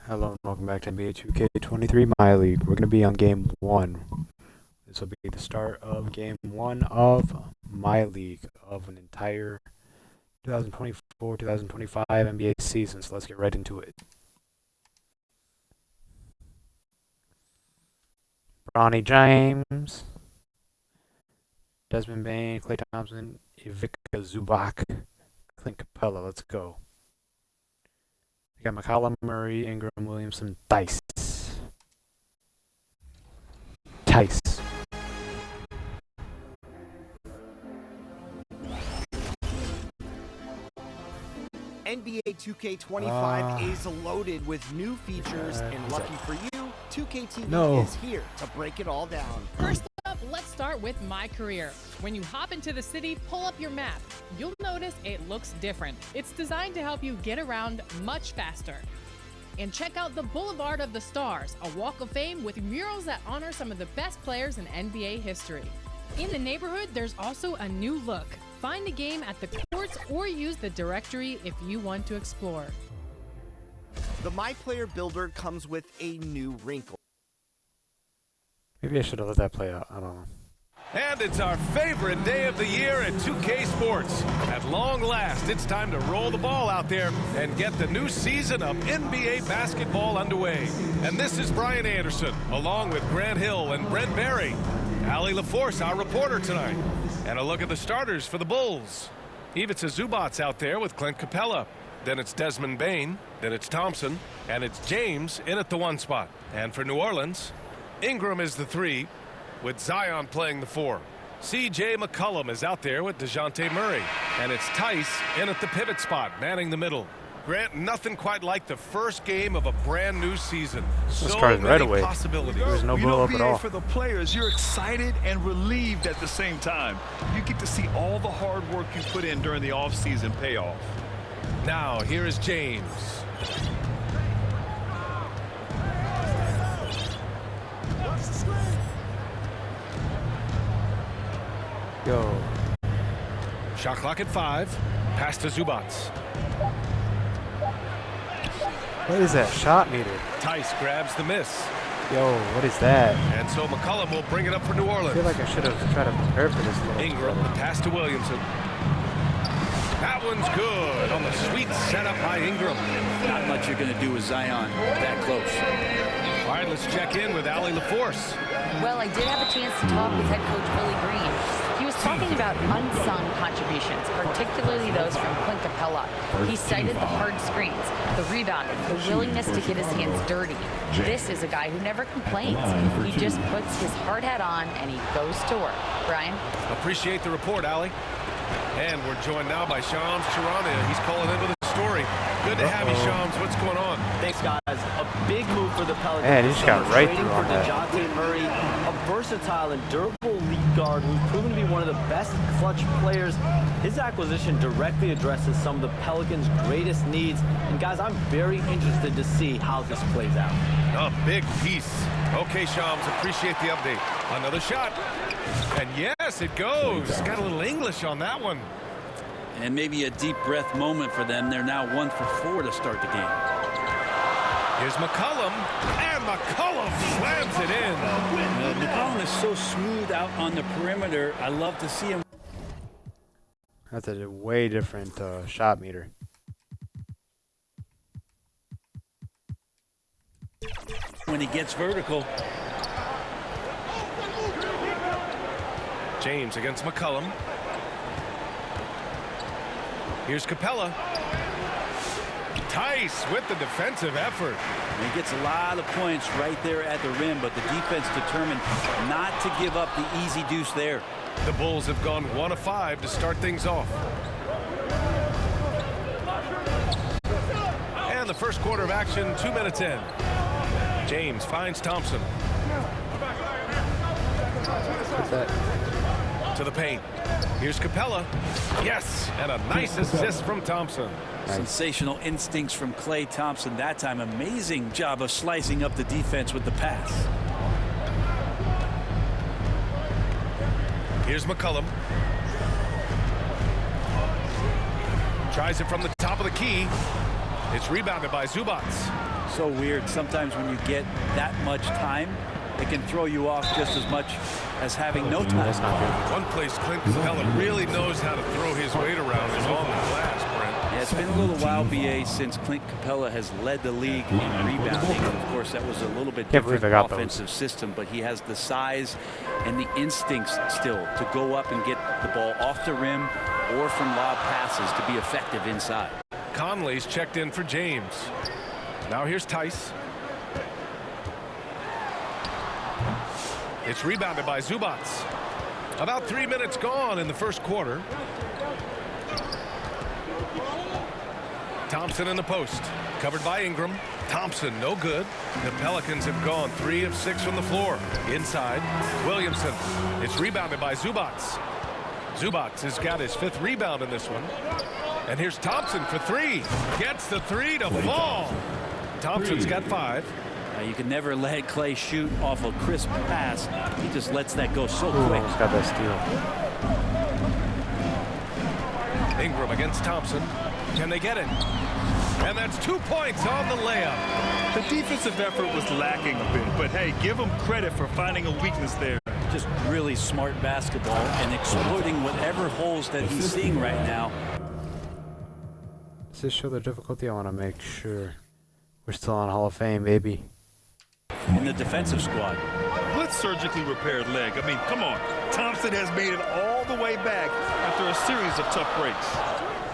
Hello and welcome back to NBA 2K23 My League. We're going to be on game 1. This will be the start of game 1 of My League of an entire 2024-2025 NBA season. So let's get right into it. Bronny James, Desmond Bane, Klay Thompson, Ivica Zubac, Clint Capella. Let's go. We got McCollum, Murray, Ingram, Williamson, Tice. NBA 2K25 is loaded with new features, and lucky for you, 2KTV is here to break it all down. First up, let's start with My Career. When you hop into the city, pull up your map. You'll notice it looks different. It's designed to help you get around much faster. And check out the Boulevard of the Stars, a walk of fame with murals that honor some of the best players in NBA history. In the neighborhood, there's also a new look. Find a game at the courts or use the directory if you want to explore. The My Player Builder comes with a new wrinkle. Maybe I should have let that play out. I don't know. And it's our favorite day of the year at 2K Sports. At long last, it's time to roll the ball out there and get the new season of NBA basketball underway. And this is Brian Anderson, along with Grant Hill and Brent Berry. Allie LaForce, our reporter tonight. And a look at the starters for the Bulls. Ivica Zubac's out there with Clint Capella. Then it's Desmond Bane. Then it's Thompson. And it's James in at the 1 spot. And for New Orleans, Ingram is the 3, with Zion playing the 4. C.J. McCollum is out there with DeJounte Murray. And it's Tice in at the pivot spot, manning the middle. Grant, nothing quite like the first game of a brand new season. So started right away. Possibilities. There's no blow up at all. For the players, you're excited and relieved at the same time. You get to see all the hard work you put in during the offseason pay off. Now, here is James. Go. Shot clock at 5. Pass to Zubac. What is that shot meter? Tice grabs the miss. Yo, what is that? And so McCollum will bring it up for New I Orleans. feel like I should have tried to prepare for this a little Ingram, better. pass to Williamson. That one's good on the sweet setup by Ingram. Not much you're going to do with Zion that close. All right, let's check in with Allie LaForce. Well, I did have a chance to talk with head coach Willie Green. He was talking about unsung contributions, particularly those from Clint Capella. He cited the hard screens, the rebounding, the willingness to get his hands dirty. This is a guy who never complains. He just puts his hard hat on and he goes to work. Brian? Appreciate the report, Allie. And we're joined now by Shams Charania. He's calling in with a story. Good to have you, Shams. What's going on? Thanks, guys. A big move for the Pelicans. Man, he just got right trading through for on that. DeJounte Murray, a versatile and durable lead guard who's proven to be one of the best clutch players. His acquisition directly addresses some of the Pelicans' greatest needs. And, guys, I'm very interested to see how this plays out. A big piece. Okay, Shams, appreciate the update. Another shot. And yes, it goes. Got a little English on that one. And maybe a deep breath moment for them. They're now 1 for 4 to start the game. Here's McCollum, and McCollum slams it in. McCollum is so smooth out on the perimeter. I love to see him. That's a way different shot meter. When he gets vertical. James against McCollum. Here's Capella. Tice with the defensive effort. He gets a lot of points right there at the rim, but the defense determined not to give up the easy deuce there. The Bulls have gone 1 of 5 to start things off. And the first quarter of action, 2 minutes in. James finds Thompson. What's that? To the paint. Here's Capella. Yes, and a nice assist from Thompson. Nice. Sensational instincts from Klay Thompson that time. Amazing job of slicing up the defense with the pass. Here's McCollum. Tries it from the top of the key. It's rebounded by Zubac. So weird. Sometimes when you get that much time, it can throw you off just as much as having no time. That's not good. One place Clint Capella really knows how to throw his weight around is on the glass, Brent. Yeah, it's been a little while, BA, since Clint Capella has led the league in rebounding. And of course, that was a little bit different offensive system, but he has the size and the instincts still to go up and get the ball off the rim or from lob passes to be effective inside. Conley's checked in for James. Now here's Tice. It's rebounded by Zubac. About 3 minutes gone in the first quarter. Thompson in the post. Covered by Ingram. Thompson, no good. The Pelicans have gone 3 of 6 from the floor. Inside, Williamson. It's rebounded by Zubac. Zubac has got his 5th rebound in this one. And here's Thompson for 3. Gets the 3 to fall. Thompson's got 5. You can never let Clay shoot off a crisp pass. He just lets that go so quick. He's got that steal. Ingram against Thompson. Can they get it? And that's 2 points on the layup. The defensive effort was lacking a bit, but hey, give him credit for finding a weakness there. Just really smart basketball and exploiting whatever holes that he's seeing right now. Does this show the difficulty? I want to make sure we're still on Hall of Fame, baby. In the defensive squad. Good surgically repaired leg. I mean, come on. Thompson has made it all the way back after a series of tough breaks.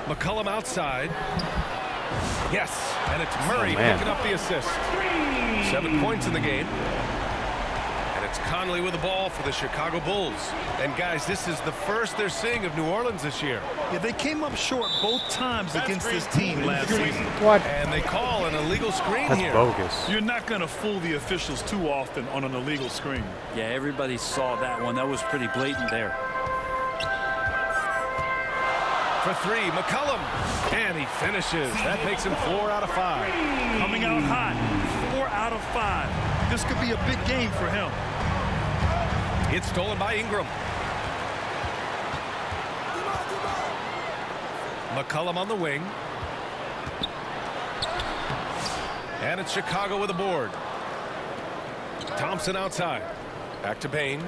McCollum outside. Yes, and it's Murray picking up the assist. 7 points in the game. And it's Conley with the ball for the Chicago Bulls. And guys, this is the first they're seeing of New Orleans this year. Yeah, they came up short both times against this team last season. What? And they call an illegal screen That's here. bogus. You're not going to fool the officials too often on an illegal screen. Yeah, everybody saw that one. That was pretty blatant there. For 3, McCollum. And he finishes. That makes him 4 out of 5. Coming out hot. 4 out of 5. This could be a big game for him. It's stolen by Ingram. McCollum on the wing. And it's Chicago with a board. Thompson outside. Back to Bain.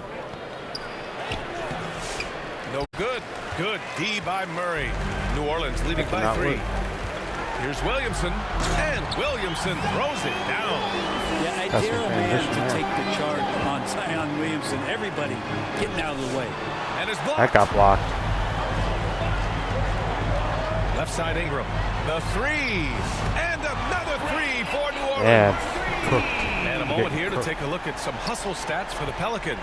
No good. Good D by Murray. New Orleans leading by 3. Here's Williamson. And Williamson throws it down. Yeah, I dare a man to take the charge on Zion Williamson. Everybody getting out of the way. And it's blocked. That got blocked. Left side Ingram. The 3. And another 3 for New Orleans. Yeah. And a moment here to take a look at some hustle stats for the Pelicans.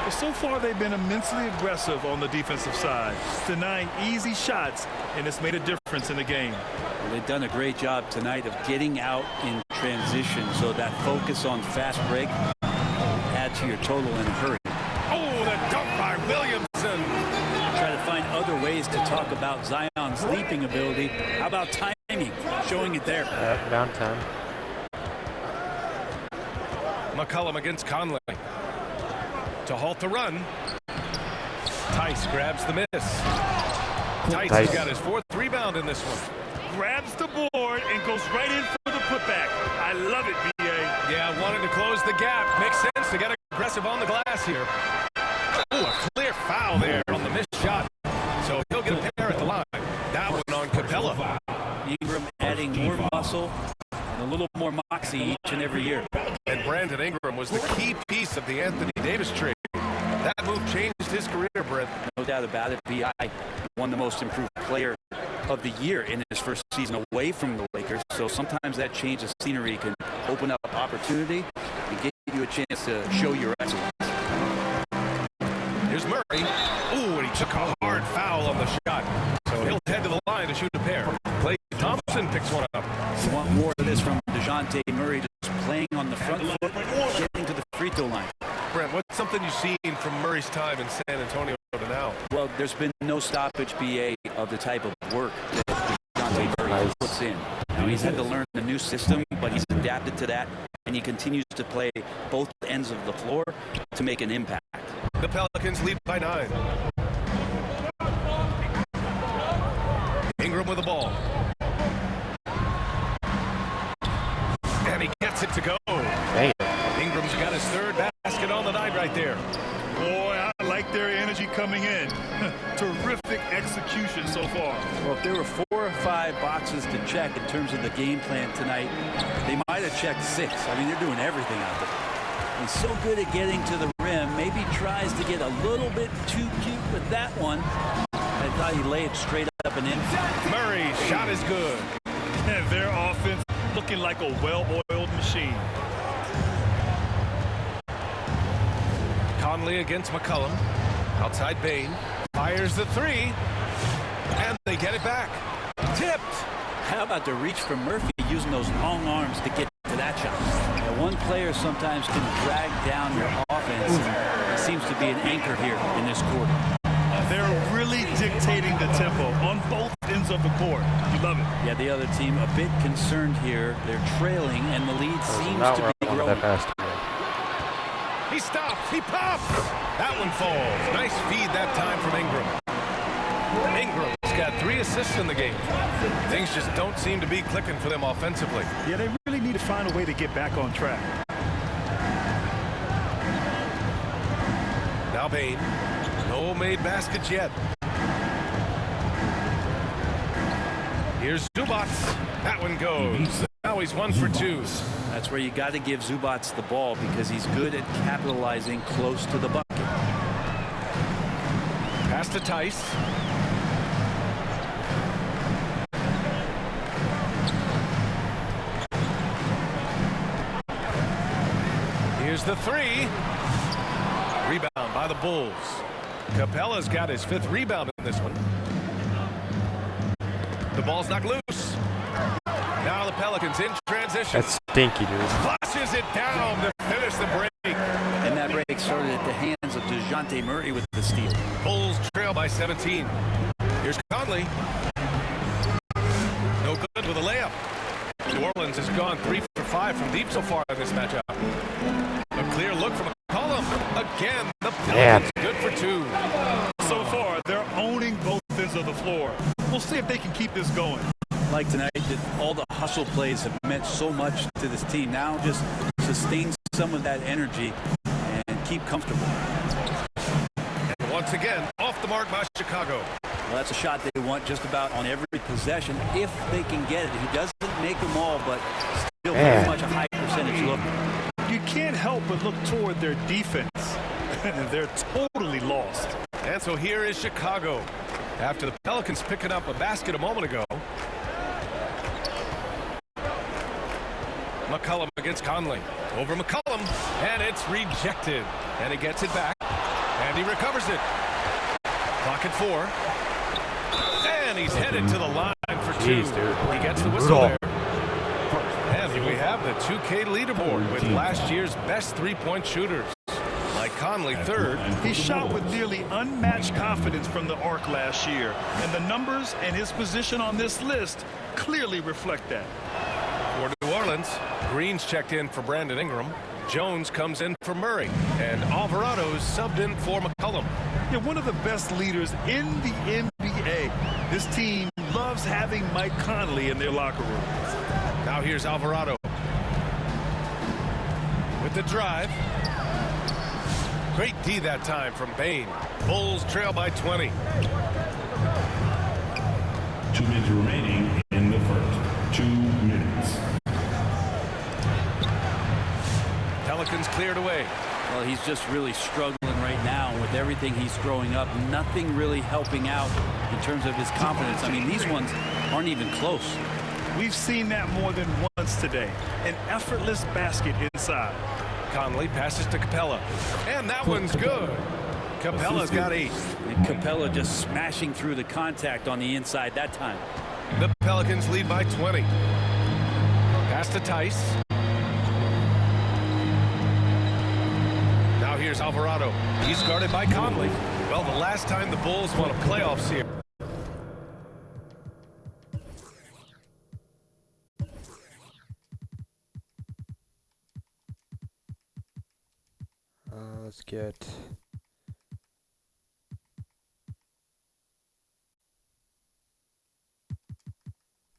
But so far, they've been immensely aggressive on the defensive side, denying easy shots, and it's made a difference in the game. Well, they've done a great job tonight of getting out in transition, so that focus on fast break add to your total in a hurry. Oh, the dunk by Williamson. Try to find other ways to talk about Zion's leaping ability. How about timing? Showing it there. Down 10. McCollum against Conley. To halt the run. Tice grabs the miss. Tice has got his 4th rebound in this one. Grabs the board and goes right in for the putback. I love it, B.A. Yeah, wanting to close the gap. Makes sense to get aggressive on the glass here. Oh, a clear foul there on the missed shot. So he'll get a pair at the line. That one on Capella. Ingram adding more muscle and a little more moxie each and every year. And Brandon Ingram was the key piece of the Anthony Davis trade. That move changed his career, Brent. No doubt about it. B.I. won the most improved player of the year in his first season away from the Lakers. So sometimes that change of scenery can open up opportunity and give you a chance to show your excellence. Here's Murray. Ooh, and he took a hard foul on the shot. So he'll head to the line to shoot a pair. Klay Thompson picks one up. You want more of this from DeJounte Murray, just playing on the front foot, getting to the free throw line. Brent, what's something you've seen from Murray's time in San Antonio to now? Well, there's been no stoppage, BA, of the type of work that DeJounte Murray puts in. Now, he's had to learn a new system, but he's adapted to that, and he continues to play both ends of the floor to make an impact. The Pelicans lead by 9. Ingram with the ball. And And he gets it to go. Dang it. Ingram's got his third basket on the night right there. Boy, I like their energy coming in. Terrific execution so far. Well, if there were 4 or 5 boxes to check in terms of the game plan tonight, they might have checked 6. I mean, they're doing everything out there. He's so good at getting to the rim. Maybe tries to get a little bit too cute with that one. I thought he laid it straight up and in. Murray's shot is good. And their offense looking like a well-oiled machine. Conley against McCollum. Outside Bane. Fires the 3. And they get it back. Tipped. How about the reach from Murphy using those long arms to get to that shot? Now, one player sometimes can drag down your offense. And it seems to be an anchor here in this quarter. They're really dictating the tempo on both ends of the court. You love it. Yeah, the other team a bit concerned here. They're trailing, and the lead seems to be growing. He stops. He pops. That one falls. Nice feed that time from Ingram. Ingram's got 3 assists in the game. Things just don't seem to be clicking for them offensively. Yeah, they really need to find a way to get back on track. Now Bane. No made baskets yet. Here's Zubac. That one goes. Now he's 1 for 2. That's where you got to give Zubac the ball because he's good at capitalizing close to the bucket. Pass to Tice. Here's the 3. Rebound by the Bulls. Capella's got his 5th rebound in this one. The ball's knocked loose. Now the Pelicans in transition. That's stinky, dude. Flushes it down to finish the break. And that break started at the hands of DeJounte Murray with the steal. Bulls trail by 17. Here's Conley. No good with a layup. New Orleans has gone 3 for 5 from deep so far in this matchup. A clear look from McCollum. Again, the Pelicans good for 2. So far, they're owning both ends of the floor. We'll see if they can keep this going. Like tonight, all the hustle plays have meant so much to this team. Now just sustain some of that energy and keep comfortable. And once again, off the mark by Chicago. Well, that's a shot they want just about on every possession if they can get it. He doesn't make them all, but still very much a high percentage look. You can't help but look toward their defense. They're totally lost. And so here is Chicago. After the Pelicans picking up a basket a moment ago. McCollum against Conley. Over McCollum. And it's rejected. And he gets it back. And he recovers it. Clock at 4. And he's headed to the line for 2. Dude. He gets the whistle there. And we have the 2K leaderboard with last year's best 3-point shooters. Like Conley, 3rd. He shot with nearly unmatched confidence from the arc last year. And the numbers and his position on this list clearly reflect that. For New Orleans, Green's checked in for Brandon Ingram. Jones comes in for Murray. And Alvarado's subbed in for McCollum. Yeah, one of the best leaders in the NBA. This team loves having Mike Conley in their locker room. Now here's Alvarado. With the drive. Great D that time from Bane. Bulls trail by 20. 2 minutes remaining in the first. 2 minutes. Pelicans cleared away. Well, he's just really struggling right now with everything he's throwing up. Nothing really helping out in terms of his confidence. I mean, these ones aren't even close. We've seen that more than once today. An effortless basket inside. Conley passes to Capella. And that one's good. Capella's got 8. And Capella just smashing through the contact on the inside that time. The Pelicans lead by 20. Pass to Tice. Now here's Alvarado. He's guarded by Conley. Well, the last time the Bulls won a playoff series. Let's get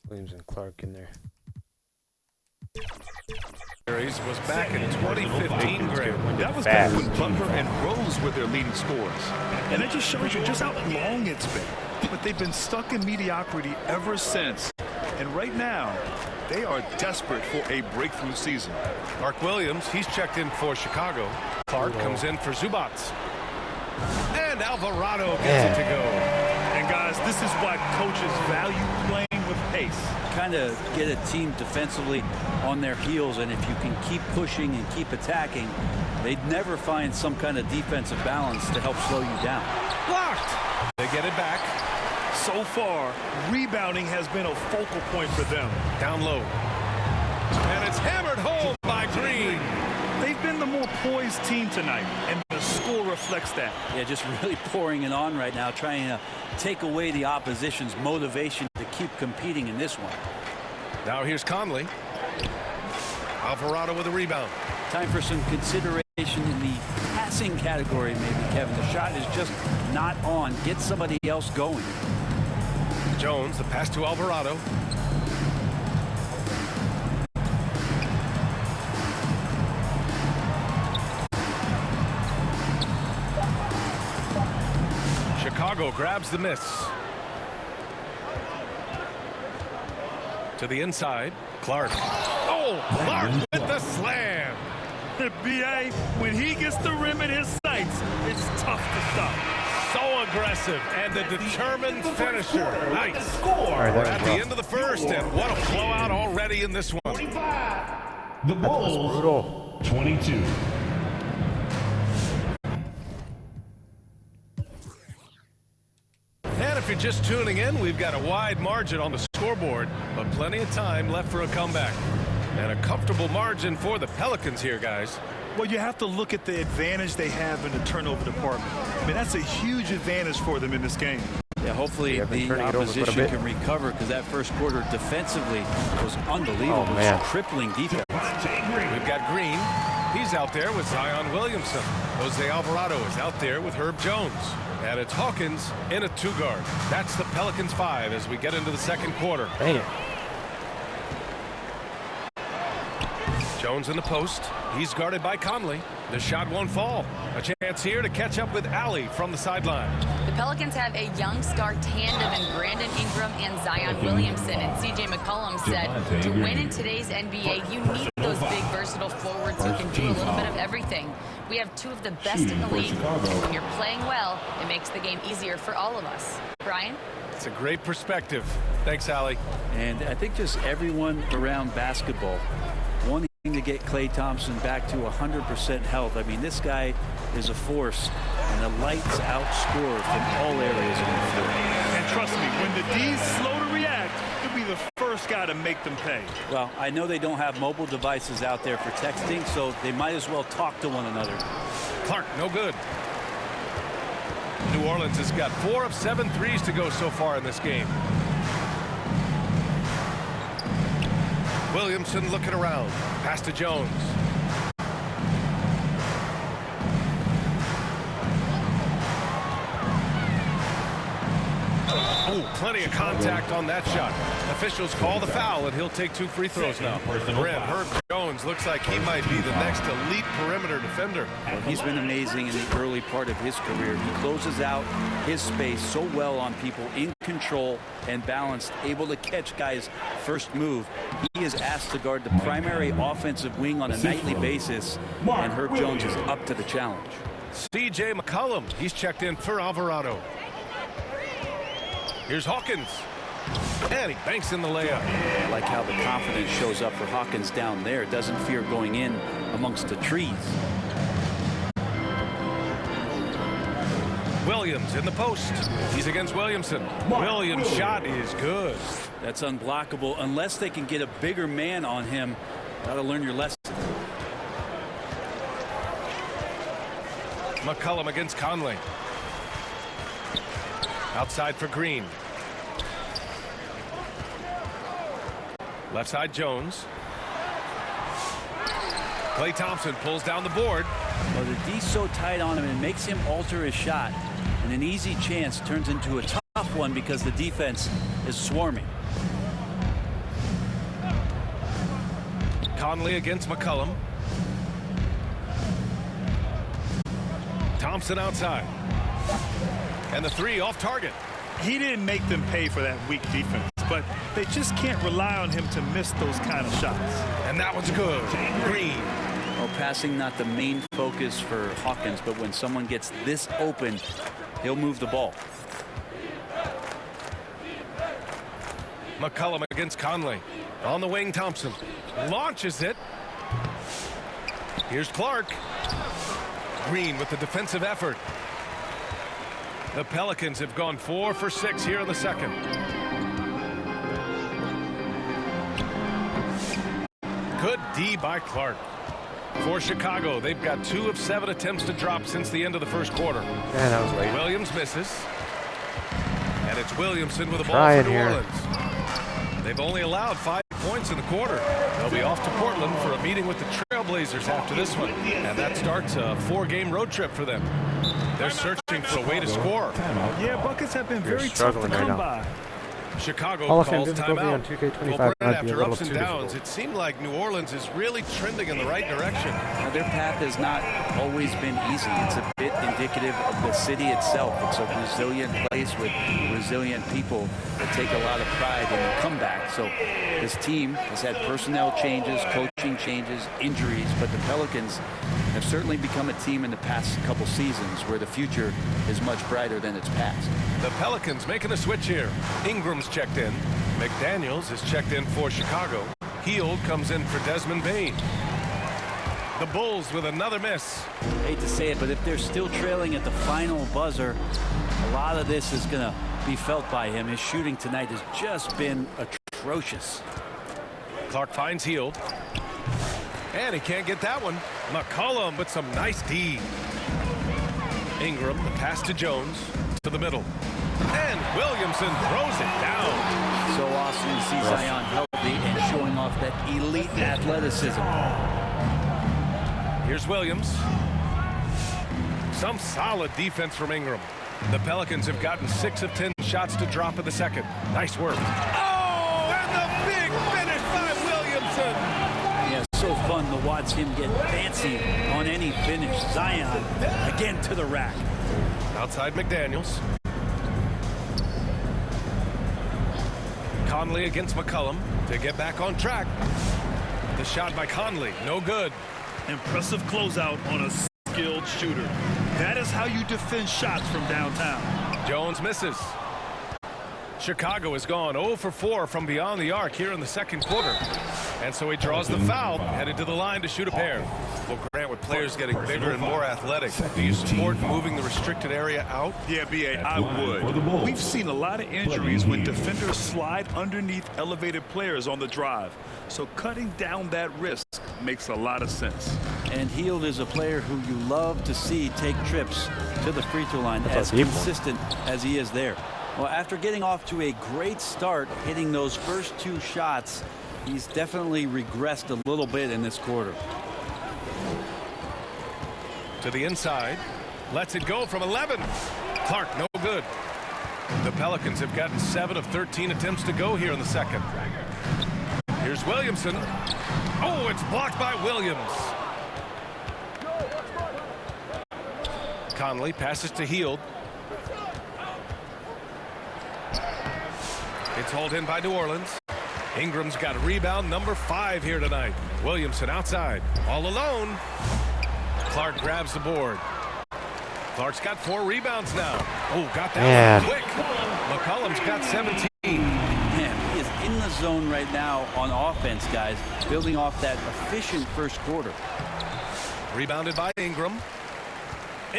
Williams and Clark in there. series was back in 2015, Greg. That was back when Butler and Rose were their leading scorers. And it just shows you just how long it's been. But they've been stuck in mediocrity ever since. And right now, they are desperate for a breakthrough season. Mark Williams, he's checked in for Chicago. Clark comes in for Zubats. And Alvarado gets it to go. And guys, this is why coaches value playing with pace. Kind of get a team defensively on their heels, and if you can keep pushing and keep attacking, they'd never find some kind of defensive balance to help slow you down. Blocked. They get it back. So far, rebounding has been a focal point for them. Down low. And it's hammered home by Green. They've been the more poised team tonight, and the score reflects that. Yeah, just really pouring it on right now, trying to take away the opposition's motivation to keep competing in this one. Now here's Conley. Alvarado with a rebound. Time for some consideration in the passing category, maybe, Kevin. The shot is just not on. Get somebody else going. Jones, the pass to Alvarado. Chicago grabs the miss. To the inside. Clark. Oh, Clark with the slam. B.A., when he gets the rim in his sights, it's tough to stop. So aggressive and the determined finisher. Nice. We're at the end of the first, and what a blowout already in this one. The Bulls, 22. And if you're just tuning in, we've got a wide margin on the scoreboard, but plenty of time left for a comeback. And a comfortable margin for the Pelicans here, guys. Well, you have to look at the advantage they have in the turnover department. I mean, that's a huge advantage for them in this game. Yeah, hopefully the opposition can recover, because that first quarter defensively was unbelievable. Oh, man. Crippling defense. We've got Green. He's out there with Zion Williamson. Jose Alvarado is out there with Herb Jones. And it's Hawkins in a two-guard. That's the Pelicans 5 as we get into the second quarter. Dang it. Jones in the post. He's guarded by Conley. The shot won't fall. A chance here to catch up with Allie from the sideline. The Pelicans have a young star tandem in Brandon Ingram and Zion Williamson. And C.J. McCollum said, to win in today's NBA, you need those big, versatile forwards who can do a little bit of everything. We have two of the best in the league, and when you're playing well, it makes the game easier for all of us. Brian? It's a great perspective. Thanks, Allie. And I think just everyone around basketball wanting to get Klay Thompson back to 100% health. I mean, this guy is a force and a lights-out scorer from all areas on the floor. And trust me, when the D's slow to react, he'll be the first guy to make them pay. Well, I know they don't have mobile devices out there for texting, so they might as well talk to one another. Clark, no good. New Orleans has got 4 of 7 threes to go so far in this game. Williamson looking around. Pass to Jones. Oh, plenty of contact on that shot. Officials call the foul, and he'll take 2 free throws now. Herb Jones looks like he might be the next elite perimeter defender. Well, he's been amazing in the early part of his career. He closes out his space so well on people, in control and balanced, able to catch guys' first move. He is asked to guard the primary offensive wing on a nightly basis, and Herb Jones is up to the challenge. C.J. McCollum, he's checked in for Alvarado. Here's Hawkins. And he banks in the layup. I like how the confidence shows up for Hawkins down there. Doesn't fear going in amongst the trees. Williams in the post. He's against Williamson. Williams' shot is good. That's unblockable unless they can get a bigger man on him. Gotta learn your lesson. McCollum against Conley. Outside for Green. Left side Jones. Klay Thompson pulls down the board. Well, the D's so tight on him, it makes him alter his shot. And an easy chance turns into a tough one because the defense is swarming. Conley against McCollum. Thompson outside. And the three off target. He didn't make them pay for that weak defense, but they just can't rely on him to miss those kind of shots. And that one's good. Green. Well, passing not the main focus for Hawkins, but when someone gets this open, he'll move the ball. McCollum against Conley. On the wing, Thompson launches it. Here's Clark. Green with the defensive effort. The Pelicans have gone 4 for 6 here in the second. Good D by Clark. For Chicago, they've got 2 of 7 attempts to drop since the end of the first quarter. Man, that was late. Williams misses. And it's Williamson with the ball for New Orleans. They've only allowed 5 points in the quarter. They'll be off to Portland for a meeting with the Trailblazers after this one. And that starts a 4-game road trip for them. They're searching for a way to score. Yeah, buckets have been very tough to come by. Chicago Hall of calls Fame timeout. on 2K25 Well, Brent, might be a after little ups and too downs, difficult. it seemed like New Orleans is really trending in the right direction. Now, their path has not always been easy. It's a bit indicative of the city itself. It's a resilient place with resilient people that take a lot of pride in the comeback. So this team has had personnel changes, coaching changes, injuries, but the Pelicans have certainly become a team in the past couple seasons where the future is much brighter than its past. The Pelicans making a switch here. Ingram's checked in. McDaniels is checked in for Chicago. Hield comes in for Desmond Bane. The Bulls with another miss. I hate to say it, but if they're still trailing at the final buzzer, a lot of this is going to be felt by him. His shooting tonight has just been atrocious. Clark finds Hield. And he can't get that one. McCollum with some nice D. Ingram, the pass to Jones, to the middle. And Williamson throws it down. So awesome to see Zion healthy and showing off that elite athleticism. Here's Williams. Some solid defense from Ingram. The Pelicans have gotten 6 of 10 shots to drop in the second. Nice work. Oh, and the big finish by Williamson. Yeah, so fun to watch him get fancy on any finish. Zion again to the rack. Outside McDaniels. Conley against McCollum to get back on track. The shot by Conley, no good. Impressive closeout on a skilled shooter. That is how you defend shots from downtown. Jones misses. Chicago has gone 0 for 4 from beyond the arc here in the second quarter. And so he draws the foul, headed to the line to shoot a pair. Well, Grant, with players getting bigger and more athletic, do you support moving the restricted area out? Yeah, B.A., I would. We've seen a lot of injuries when defenders slide underneath elevated players on the drive. So cutting down that risk makes a lot of sense. And Hield is a player who you love to see take trips to the free throw line as consistent as he is there. Well, after getting off to a great start, hitting those first 2 shots, he's definitely regressed a little bit in this quarter. To the inside. Lets it go from 11. Clark, no good. The Pelicans have gotten 7 of 13 attempts to go here in the second. Here's Williamson. Oh, it's blocked by Williams. Conley passes to Hield. It's hauled in by New Orleans. Ingram's got rebound number 5 here tonight. Williamson outside, all alone. Clark grabs the board. Clark's got 4 rebounds now. Oh, got that one quick. McCollum's got 17. Man, he is in the zone right now on offense, guys, building off that efficient first quarter. Rebounded by Ingram.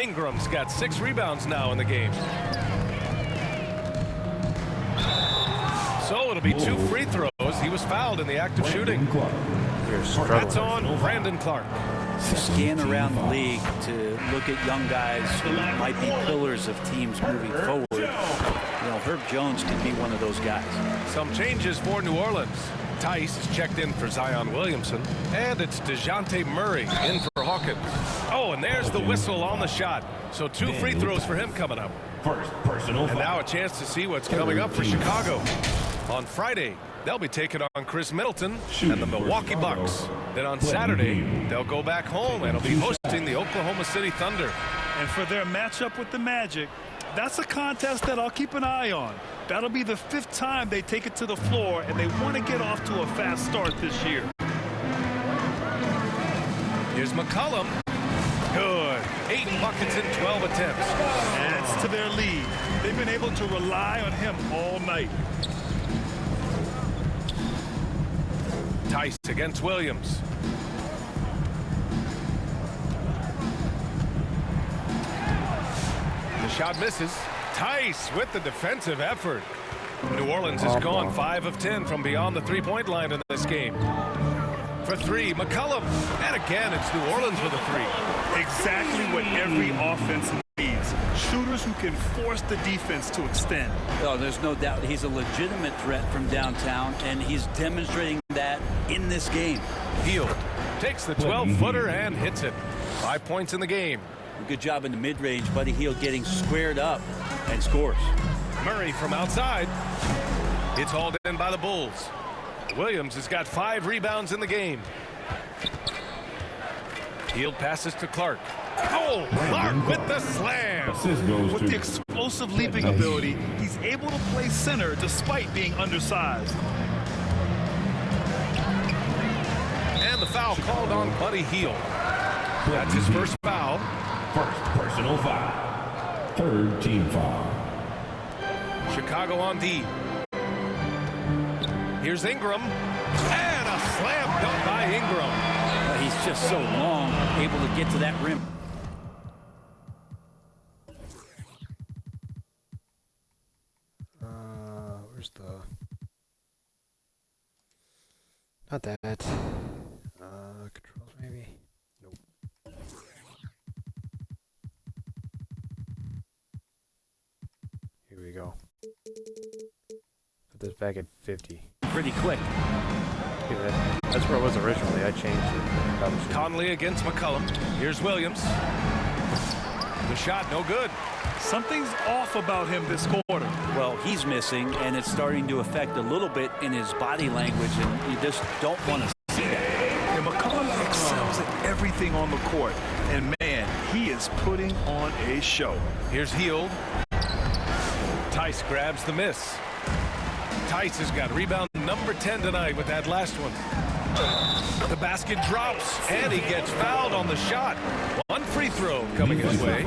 Ingram's got 6 rebounds now in the game. So it'll be 2 free throws. He was fouled in the act of shooting. That's on Brandon Clark. Scan around the league to look at young guys who might be pillars of teams moving forward. You know, Herb Jones can be one of those guys. Some changes for New Orleans. Tice is checked in for Zion Williamson. And it's DeJounte Murray in for Hawkins. Oh, and there's the whistle on the shot. So 2 free throws for him coming up. And now a chance to see what's coming up for Chicago. On Friday, they'll be taking on Chris Middleton and the Milwaukee Bucks. Then on Saturday, they'll go back home and will be hosting the Oklahoma City Thunder. And for their matchup with the Magic, that's a contest that I'll keep an eye on. That'll be the 5th time they take it to the floor, and they want to get off to a fast start this year. Here's McCollum. Good. 8 buckets in 12 attempts. Adds to their lead. They've been able to rely on him all night. Tice against Williams. The shot misses. Tice with the defensive effort. New Orleans has gone 5 of 10 from beyond the three-point line in this game. For 3, McCollum. And again, it's New Orleans with a 3. Exactly what every offense needs. Shooters who can force the defense to extend. Oh, there's no doubt he's a legitimate threat from downtown, and he's demonstrating that in this game. Hield takes the 12-footer and hits it. 5 points in the game. Good job in the mid-range. Buddy Hield getting squared up and scores. Murray from outside. It's hauled in by the Bulls. Williams has got 5 rebounds in the game. Hield passes to Clark. Oh, Clark with the slam. With the explosive leaping ability, he's able to play center despite being undersized. And the foul called on Buddy Hield. That's his first foul. First personal foul. 3rd team foul. Chicago on D. Here's Ingram. And a slam dunk by Ingram. He's just so long, able to get to that rim. Where's the... Not that. Controls maybe? Nope. Here we go. Put this back at 50. Pretty quick. Yeah, that's where it was originally. I changed it. Conley against McCollum. Here's Williams. The shot, no good. Something's off about him this quarter. Well, he's missing, and it's starting to affect a little bit in his body language, and you just don't want to see that. And McCollum excels at everything on the court. And, man, he is putting on a show. Here's Hield. Tice grabs the miss. Tice has got rebound number 10 tonight with that last one. The basket drops, and he gets fouled on the shot. 1 free throw coming his way.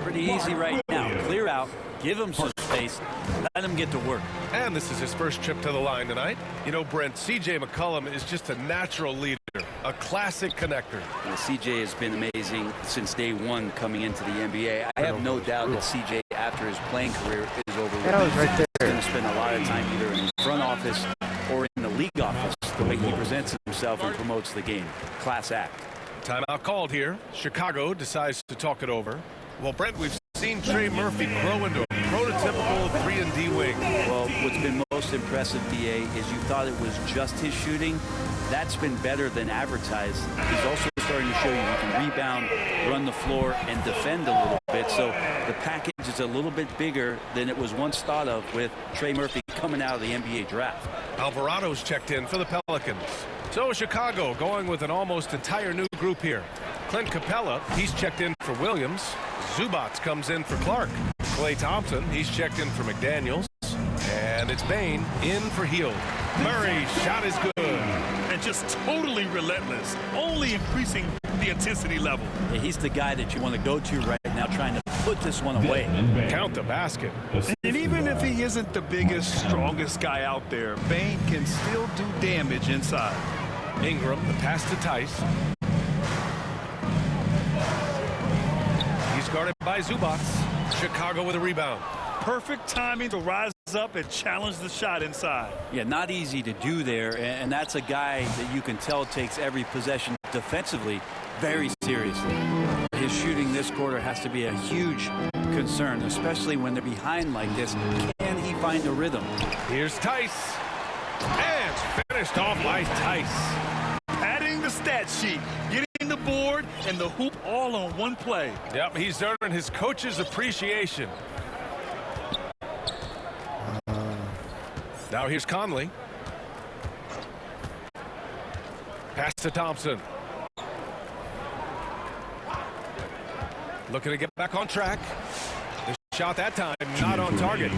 Pretty easy right now. Clear out, give him some space, let him get to work. And this is his first trip to the line tonight. You know, Brent, C.J. McCollum is just a natural leader, a classic connector. And C.J. has been amazing since day 1 coming into the NBA. I have no doubt that C.J., after his playing career is over, right he's going to spend a lot of time either in the front office or in the league office, the way he presents himself and promotes the game. Class act. Timeout called here. Chicago decides to talk it over. Well, Brent, we've seen Trey Murphy grow into a prototypical 3-and-D wing. Well, what's been most impressive, DA, is you thought it was just his shooting. That's been better than advertised. He's also starting to show you he can rebound, run the floor, and defend a little bit. So the package is a little bit bigger than it was once thought of with Trey Murphy coming out of the NBA draft. Alvarado's checked in for the Pelicans. So Chicago going with an almost entire new group here. Clint Capella, he's checked in for Williams. Zubac comes in for Clark. Klay Thompson, he's checked in for McDaniels. And it's Bane in for Hield. Murray's shot is good. And just totally relentless, only increasing the intensity level. Yeah, he's the guy that you want to go to right now, trying to put this one away. Count the basket. And even if he isn't the biggest, strongest guy out there, Bane can still do damage inside. Ingram, the pass to Tice. He's guarded by Zubac. Chicago with a rebound. Perfect timing to rise up and challenge the shot inside. Yeah, not easy to do there, and that's a guy that you can tell takes every possession defensively very seriously. His shooting this quarter has to be a huge concern, especially when they're behind like this. Can he find a rhythm? Here's Tice. And it's finished off by Tice. Padding the stat sheet, getting the board and the hoop all on one play. Yep, he's earned his coach's appreciation. Now here's Conley. Pass to Thompson. Looking to get back on track. The shot that time not on target.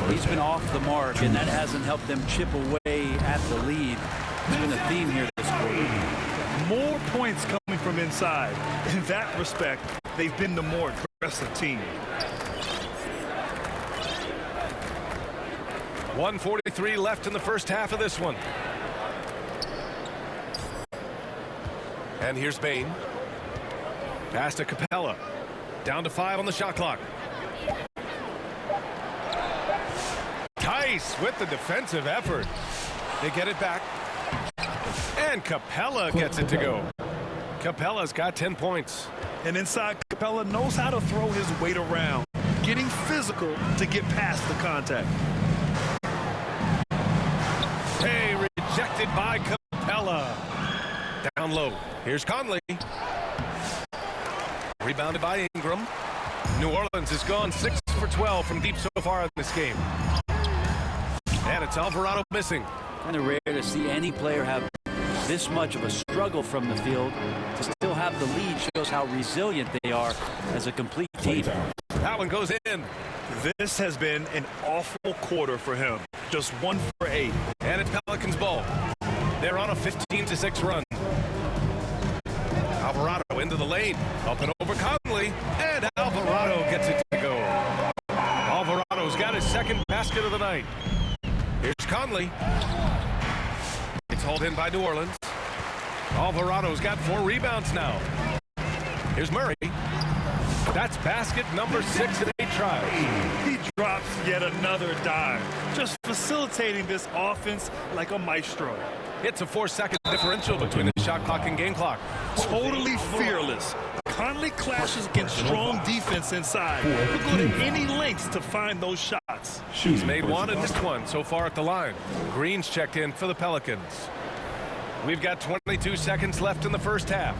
He's been off the mark, and that hasn't helped them chip away at the lead. It's been a theme here this quarter. More points coming from inside. In that respect, they've been the more aggressive team. 1:43 left in the first half of this one. And here's Bane. Pass to Capella. Down to 5 on the shot clock. Tice with the defensive effort. They get it back. And Capella gets it to go. Capella's got 10 points. And inside, Capella knows how to throw his weight around, getting physical to get past the contact. Hey, rejected by Capella. Down low. Here's Conley. Rebounded by Ingram. New Orleans has gone 6 for 12 from deep so far in this game. And it's Alvarado missing. Kind of rare to see any player have this much of a struggle from the field. To still have the lead shows how resilient they are as a complete team. That one goes in. This has been an awful quarter for him. Just 1 for 8. And it's Pelicans ball. They're on a 15-6 run. Alvarado into the lane. Up and over Conley. And Alvarado gets it to go. Alvarado's got his second basket of the night. Here's Conley. It's hauled in by New Orleans. Alvarado's got 4 rebounds now. Here's Murray. That's basket number 6 in 8 tries. He drops yet another dime, just facilitating this offense like a maestro. It's a 4-second differential between the shot clock and game clock. Totally fearless. Conley clashes against strong defense inside. He'll go to any lengths to find those shots. He's made 1 and missed 1 so far at the line. Green's checked in for the Pelicans. We've got 22 seconds left in the first half.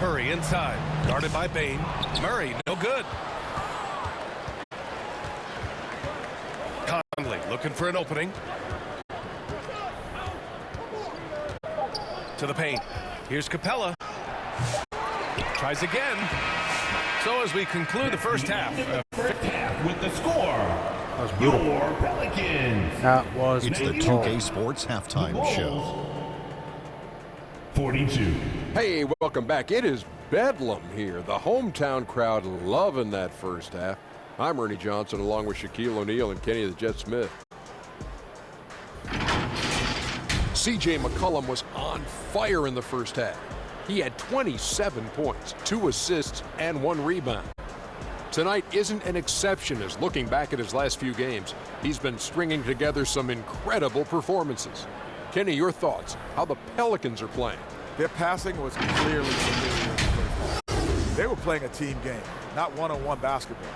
Murray inside, guarded by Bane. Murray, no good. Conley looking for an opening. To the paint. Here's Capella. Tries again. So as we conclude the first half. With the score, that was brutal. your Pelicans. That was It's the 2K Sports Halftime Show. 42. Hey, welcome back. It is bedlam here. The hometown crowd loving that first half. I'm Ernie Johnson along with Shaquille O'Neal and Kenny the Jet Smith. CJ McCollum was on fire in the first half. He had 27 points, 2 assists, and 1 rebound. Tonight isn't an exception as looking back at his last few games, he's been stringing together some incredible performances. Kenny, your thoughts, how the Pelicans are playing? Their passing was clearly superior in the first half. They were playing a team game, not one-on-one basketball.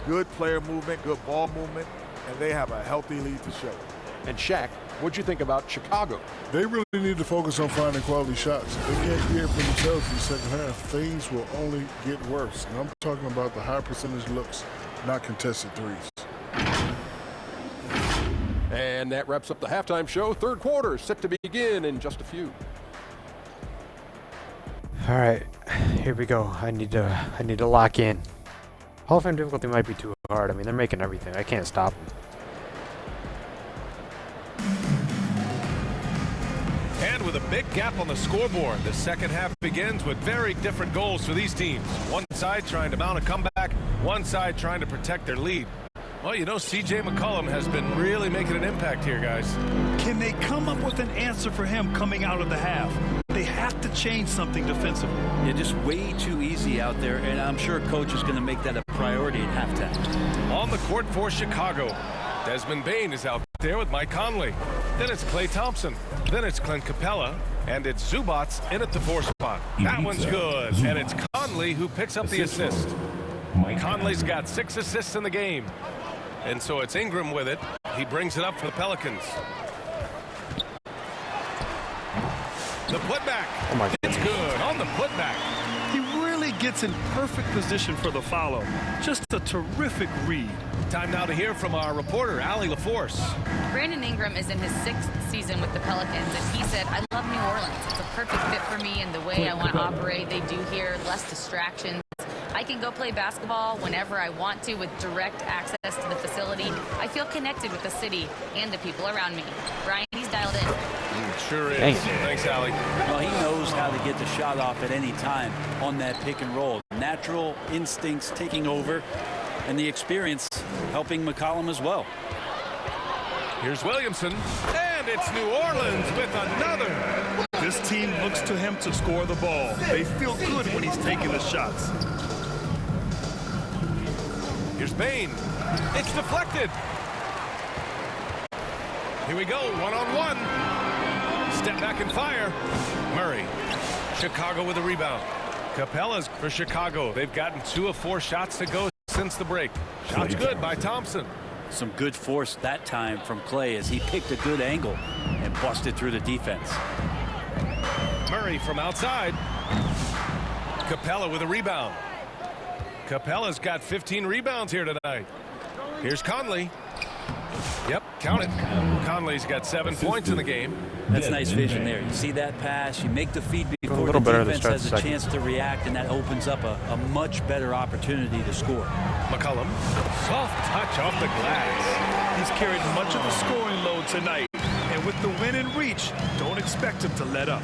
Good player movement, good ball movement, and they have a healthy lead to show. And Shaq, what'd you think about Chicago? They really need to focus on finding quality shots. If they can't create for themselves in the second half, things will only get worse. And I'm talking about the high percentage looks, not contested threes. And that wraps up the halftime show. Third quarter set to begin in just a few. All right, here we go. I need to lock in. Hall of Fame difficulty might be too hard. I mean, they're making everything. I can't stop them. And with a big gap on the scoreboard, the second half begins with very different goals for these teams. One side trying to mount a comeback, one side trying to protect their lead. Well, you know, CJ McCollum has been really making an impact here, guys. Can they come up with an answer for him coming out of the half? They have to change something defensively. Yeah, just way too easy out there, and I'm sure coach is going to make that a priority at halftime. On the court for Chicago, Desmond Bane is out there with Mike Conley. Then it's Klay Thompson. Then it's Clint Capella. And it's Zubats in at the 4 spot. That one's good. And it's Conley who picks up the assist. Conley's got 6 assists in the game. And so it's Ingram with it. He brings it up for the Pelicans. The putback. Oh my God. It's good on the putback. He really really gets in perfect position for the follow. Just a terrific read. Time now to hear from our reporter, Allie LaForce. Brandon Ingram is in his 6th season with the Pelicans, and he said, I love New Orleans. It's a perfect fit for me and the way I want to operate. They do here, less distractions. I can go play basketball whenever I want to with direct access to the facility. I feel connected with the city and the people around me. Brian, he's dialed in. Sure is. Thanks, Allie. Well, he knows how to get the shot off at any time on that pick and roll. Natural instincts taking over, and the experience helping McCollum as well. Here's Williamson, and it's New Orleans with another. This team looks to him to score the ball. They feel good when he's taking the shots. Here's Bane. It's deflected. Here we go, one-on-one. Step back and fire. Murray. Chicago with a rebound. Capella's for Chicago. They've gotten 2 of 4 shots to go since the break. Shots good by Thompson. Some good force that time from Clay as he picked a good angle and busted through the defense. Murray from outside. Capella with a rebound. Capella's got 15 rebounds here tonight. Here's Conley. Yep, count it. Conley's got 7 points in the game. That's nice vision there. You see that pass, you make the feed before the defense has a chance to react, and that opens up a much better opportunity to score. McCollum, soft touch off the glass. He's carried much of the scoring load tonight, and with the win and reach, don't expect him to let up.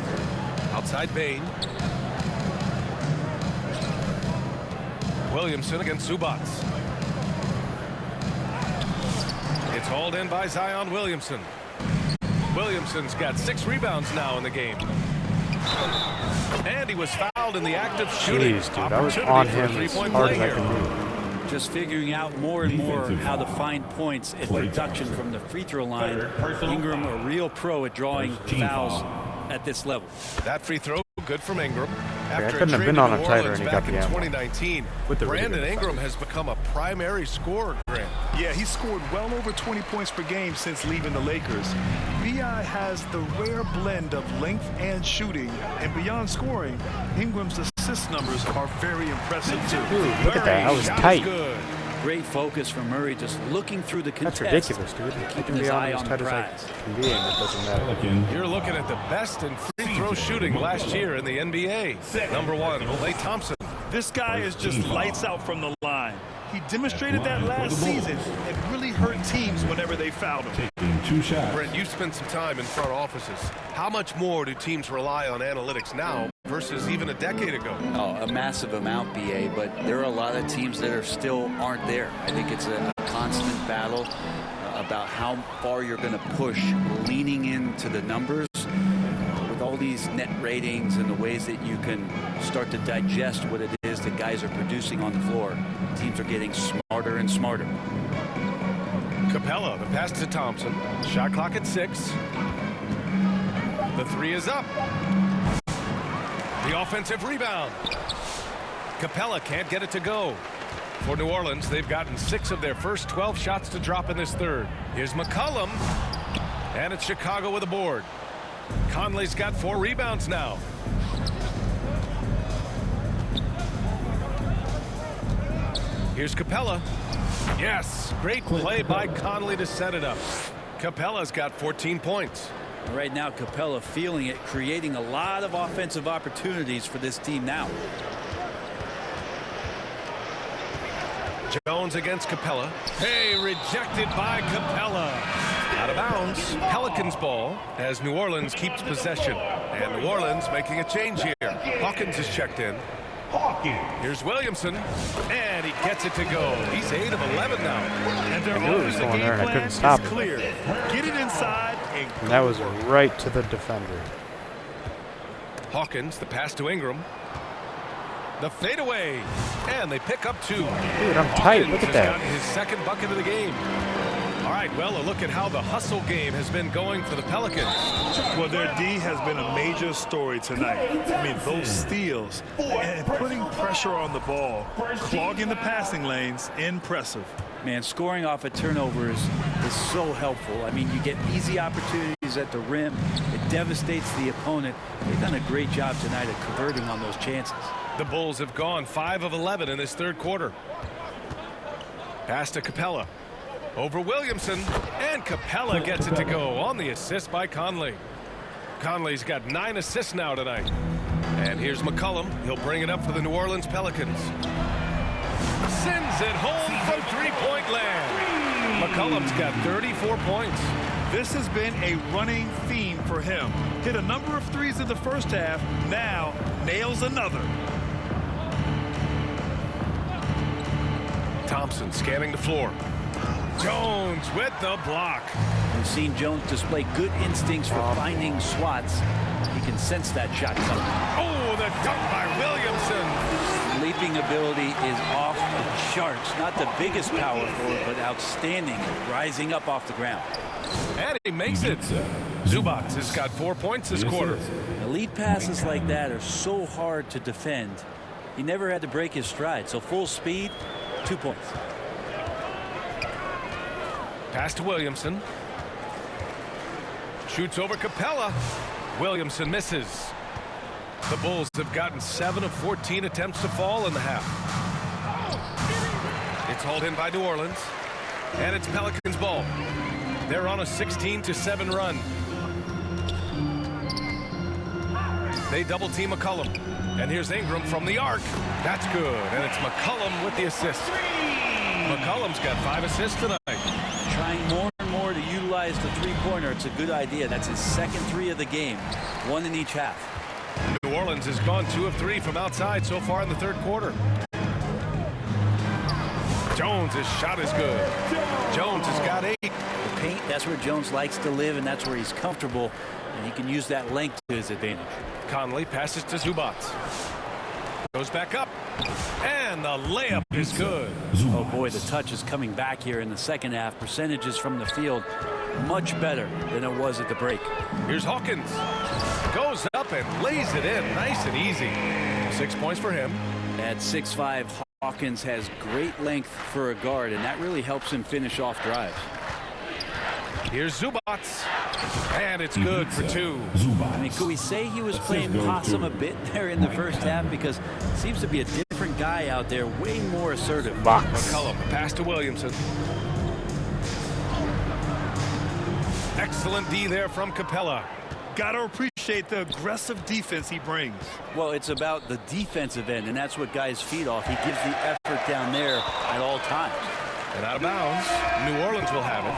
Outside Bane. Williamson against Zubats. It's hauled in by Zion Williamson. Williamson's got 6 rebounds now in the game. And he was fouled in the act of shooting. Jeez, dude, I was on him as hard as I could do. Just figuring out more and more how to find points and production from the free throw line. Ingram, a real pro at drawing fouls at this level. That free throw, good from Ingram. I couldn't have been on him tighter, and he got the in ammo. 2019, Brandon Ingram has become a primary scorer, Grant. Yeah, he scored well over 20 points per game since leaving the Lakers. B.I. has the rare blend of length and shooting, and beyond scoring, Ingram's assist numbers are very impressive too. Dude, look at that. I was tight. Good. Great focus from Murray, just looking through the contest. That's ridiculous, dude. I can be on as tight as I can be, and it doesn't matter. You're looking at the best in free throw shooting last year in the NBA. Number 1, Klay Thompson. This guy is just lights out from the line. He demonstrated that last season and really hurt teams whenever they fouled him. Brent, you've spent some time in front offices. How much more do teams rely on analytics now versus even a decade ago? Oh, a massive amount, BA, but there are a lot of teams that are still aren't there. I think it's a constant battle about how far you're going to push, leaning into the numbers with all these net ratings and the ways that you can start to digest what it is that guys are producing on the floor. Teams are getting smarter and smarter. Capella, the pass to Thompson. Shot clock at 6. The 3 is up. The offensive rebound. Capella can't get it to go. For New Orleans, they've gotten 6 of their first 12 shots to drop in this third. Here's McCollum. And it's Chicago with a board. Conley's got 4 rebounds now. Here's Capella. Yes, great play by Conley to set it up. Capella's got 14 points. Right now, Capella feeling it, creating a lot of offensive opportunities for this team now. Jones against Capella. Hey, rejected by Capella. Out of bounds. Pelicans ball as New Orleans keeps possession. And New Orleans making a change here. Hawkins is checked in. Here's Williamson, and he gets it to go. He's 8 of 11 now. And their offensive game plan is clear. Get it inside. And that was right to the defender. Hawkins, the pass to Ingram. The fadeaway, and they pick up 2. Dude, I'm tight. Look at that. His second bucket of the game. All right, well, a look at how the hustle game has been going for the Pelicans. Well, their D has been a major story tonight. I mean, those steals and putting pressure on the ball, clogging the passing lanes, impressive. Man, scoring off of turnovers is so helpful. I mean, you get easy opportunities at the rim. It devastates the opponent. They've done a great job tonight of converting on those chances. The Bulls have gone 5 of 11 in this third quarter. Pass to Capella. Over Williamson, and Capella gets it to go on the assist by Conley. Conley's got 9 assists now tonight. And here's McCollum. He'll bring it up for the New Orleans Pelicans. Sends it home from three-point land. McCollum's got 34 points. This has been a running theme for him. Hit a number of threes in the first half. Now nails another. Thompson scanning the floor. Jones with the block. We've seen Jones display good instincts for finding swats. He can sense that shot coming. Oh, the dunk by Williamson. Leaping ability is off the charts. Not the biggest power forward, but outstanding, rising up off the ground. And he makes it. Zubac has got 4 points this quarter. Elite passes like that are so hard to defend. He never had to break his stride, so full speed, 2 points. Pass to Williamson. Shoots over Capella. Williamson misses. The Bulls have gotten 7 of 14 attempts to fall in the half. It's hauled in by New Orleans. And it's Pelicans ball. They're on a 16-7 run. They double team McCollum. And here's Ingram from the arc. That's good. And it's McCollum with the assist. McCollum's got 5 assists tonight. Trying more and more to utilize the three-pointer. It's a good idea. That's his second 3 of the game. 1 in each half. New Orleans has gone 2 of 3 from outside so far in the third quarter. Jones' shot is good. Jones has got 8. The paint, that's where Jones likes to live, and that's where he's comfortable. And he can use that length to his advantage. Conley passes to Zubac. Goes back up. And the layup is good. Oh boy, the touch is coming back here in the second half. Percentages from the field much better than it was at the break. Here's Hawkins. Goes up and lays it in. Nice and easy. 6 points for him. At 6'5", Hawkins has great length for a guard, and that really helps him finish off drives. Here's Zubac. And it's good for 2. I mean, could we say he was playing possum a bit there in the first half? Because it seems to be a different guy out there, way more assertive. McCollum, pass to Williamson. Excellent D there from Capella. Gotta appreciate the aggressive defense he brings. Well, it's about the defensive end, and that's what guys feed off. He gives the effort down there at all times. And out of bounds, New Orleans will have it.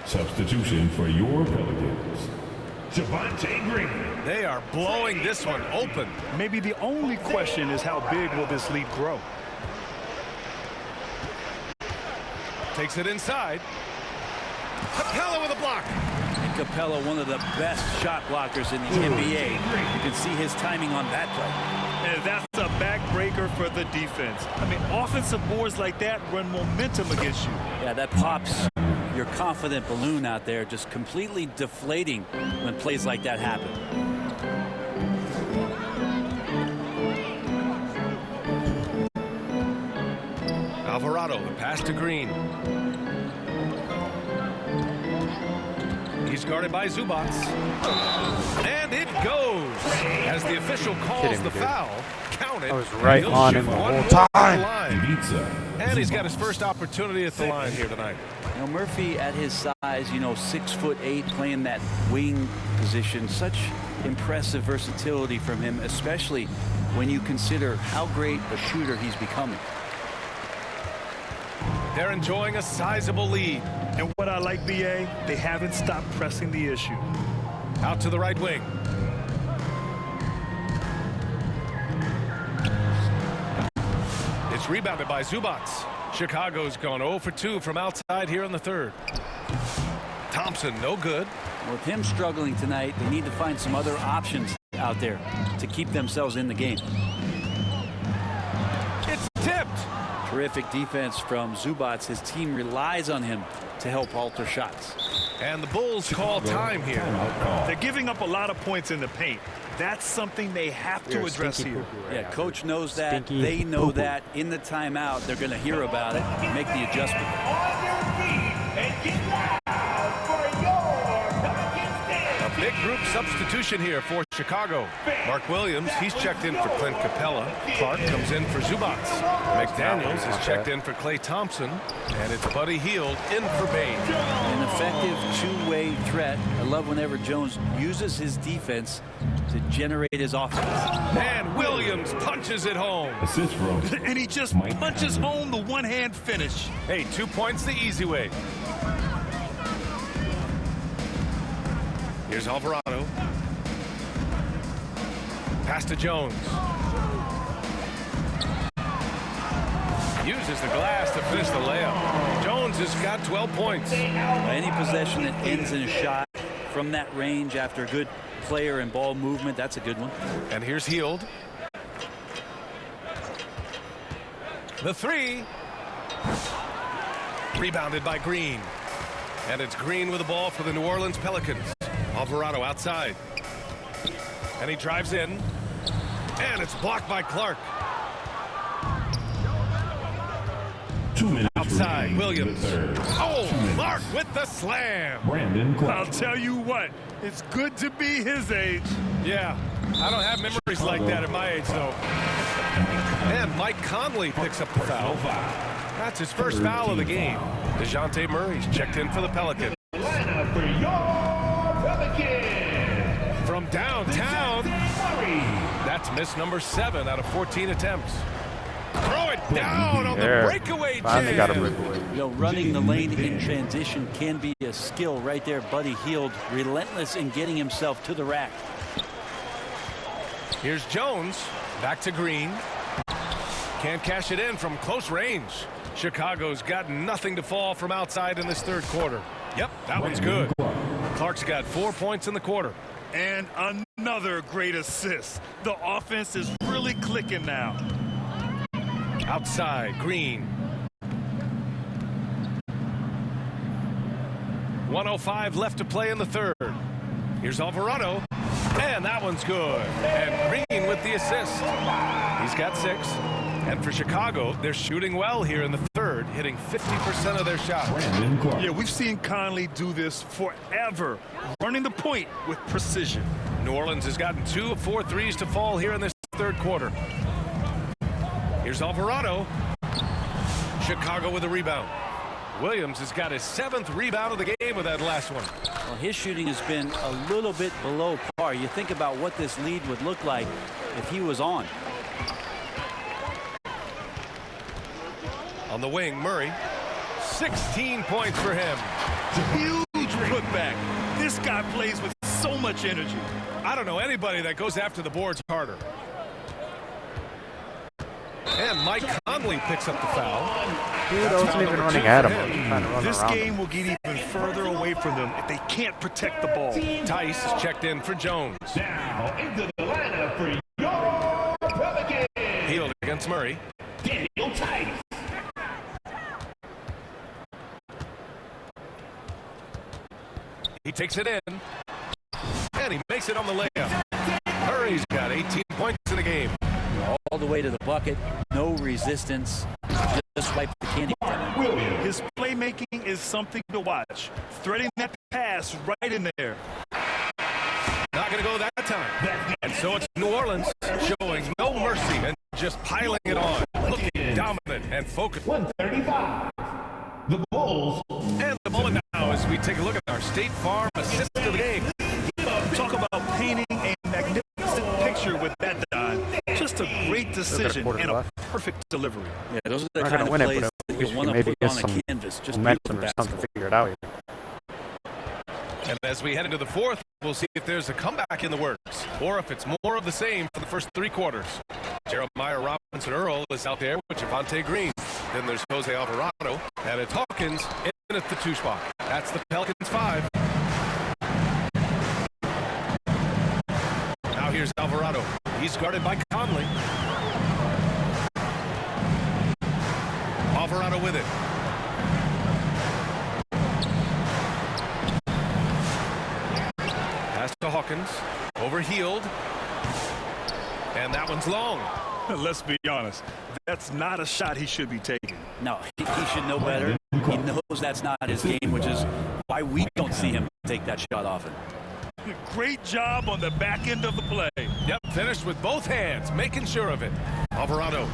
Substitution for your Pelicans. Javonte Green. They are blowing this one open. Maybe the only question is how big will this lead grow? Takes it inside. Capella with a block. And Capella, one of the best shot blockers in the NBA. You can see his timing on that play. And that's a backbreaker for the defense. I mean, offensive boards like that run momentum against you. Yeah, that pops your confident balloon out there, just completely deflating when plays like that happen. Alvarado, the pass to Green. He's guarded by Zubac. And it goes. As the official calls the foul, count it. I was right on him the whole time. And he's got his first opportunity at the line here tonight. You know, Murphy at his size, 6'8", playing that wing position, such impressive versatility from him, especially when you consider how great a shooter he's becoming. They're enjoying a sizable lead. And what I like, BA, they haven't stopped pressing the issue. Out to the right wing. It's rebounded by Zubac. Chicago's gone 0 for 2 from outside here in the third. Thompson, no good. With him struggling tonight, they need to find some other options out there to keep themselves in the game. It's tipped. Terrific defense from Zubac. His team relies on him to help alter shots. And the Bulls call time here. They're giving up a lot of points in the paint. That's something they have to address here. Yeah, coach knows that. They know that. In the timeout, they're going to hear about it and make the adjustment. A group substitution here for Chicago. Mark Williams, he's checked in for Clint Capella. Clark comes in for Zubats. McDaniels is checked in for Klay Thompson. And it's Buddy Hield in for Bain. An effective two-way threat. I love whenever Jones uses his defense to generate his offense. And Williams punches it home. Assist Rose. And he just punches home the one-hand finish. Hey, 2 points the easy way. Here's Alvarado. Pass to Jones. Uses the glass to finish the layup. Jones has got 12 points. Any possession that ends in a shot from that range after good player and ball movement, that's a good one. And here's Hield. The three. Rebounded by Green. And it's Green with the ball for the New Orleans Pelicans. Alvarado outside. And he drives in. And it's blocked by Clark. 2 minutes. Outside, Williams. Oh, Clark with the slam. Brandon Clark. I'll tell you what, it's good to be his age. Yeah, I don't have memories like that at my age, though. And Mike Conley picks up the foul. That's his first foul of the game. DeJounte Murray's checked in for the Pelicans. From downtown, that's miss number 7 out of 14 attempts. Throw it down on the breakaway jam. You know, running the lane in transition can be a skill right there. Buddy Hield, relentless in getting himself to the rack. Here's Jones, back to Green. Can't cash it in from close range. Chicago's got nothing to fall from outside in this third quarter. Yep, that one's good. Clark's got 4 points in the quarter. And another great assist. The offense is really clicking now. Outside, Green. 1:05 left to play in the third. Here's Alvarado. And that one's good. And Green with the assist. He's got 6. And for Chicago, they're shooting well here in the third, hitting 50% of their shots. Yeah, we've seen Conley do this forever, running the point with precision. New Orleans has gotten 2 of 4 threes to fall here in this third quarter. Here's Alvarado. Chicago with a rebound. Williams has got his 7th rebound of the game with that last one. Well, his shooting has been a little bit below par. You think about what this lead would look like if he was on. On the wing, Murray. 16 points for him. Huge putback. This guy plays with so much energy. I don't know anybody that goes after the boards harder. And Mike Conley picks up the foul. Dude, I wasn't even running at him. This game will get even further away from them if they can't protect the ball. Tice is checked in for Jones. Now into the lineup for your Pelicans. Hield against Murray. Daniel Tice. He takes it in. And he makes it on the layup. Murray's got 18 points in the game. All the way to the bucket. No resistance. Just wipe the candy from him. His playmaking is something to watch. Threading that pass right in there. Not going to go that time. And so it's New Orleans showing no mercy and just piling it on. Looking dominant and focused. 135. The Bulls. And the moment now as we take a look at our State Farm assist of the game. Talk about painting a magnificent picture with that dime. Just a great decision and a perfect delivery. Yeah, those are the kind of plays that you want to put on a canvas. Just momentum or something to figure it out here. And as we head into the fourth, we'll see if there's a comeback in the works or if it's more of the same for the first 3 quarters. Jeremiah Robinson Earl is out there with Javonte Green. Then there's Jose Alvarado, and it's Hawkins in at the 2 spot. That's the Pelicans 5. Now here's Alvarado. He's guarded by Conley. Alvarado with it. Pass to Hawkins. Over Hield. And that one's long. Let's be honest. That's not a shot he should be taking. No, he should know better. He knows that's not his game, which is why we don't see him take that shot often. Great job on the back end of the play. Yep, finished with both hands, making sure of it. Alvarado.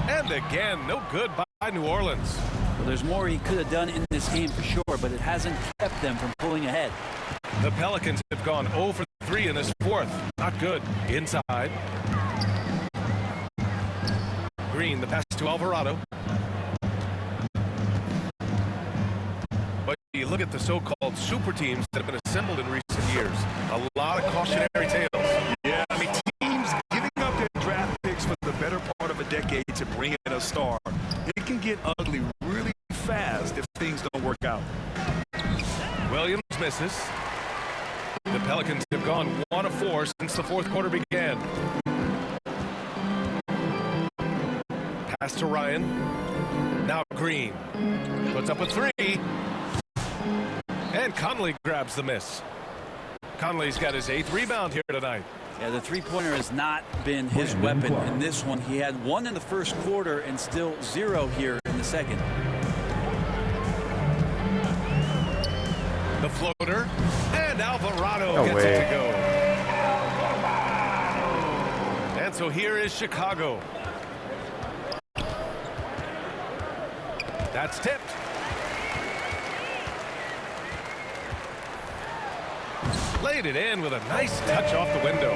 And again, no good by New Orleans. Well, there's more he could have done in this game for sure, but it hasn't kept them from pulling ahead. The Pelicans have gone 0 for 3 in this fourth. Not good. Inside. Green, the pass to Alvarado. But you look at the so-called super teams that have been assembled in recent years. A lot of cautionary tales. Yeah, I mean, teams giving up their draft picks for the better part of a decade to bring in a star. It can get ugly really fast if things don't work out. Williams misses. The Pelicans have gone 1 of 4 since the fourth quarter began. Pass to Ryan. Now Green. Puts up a 3. And Conley grabs the miss. Conley's got his 8th rebound here tonight. Yeah, the three-pointer has not been his weapon in this one. He had 1 in the first quarter and still 0 here in the second. The floater, and Alvarado gets it to go. And so here is Chicago. That's tipped. Laid it in with a nice touch off the window.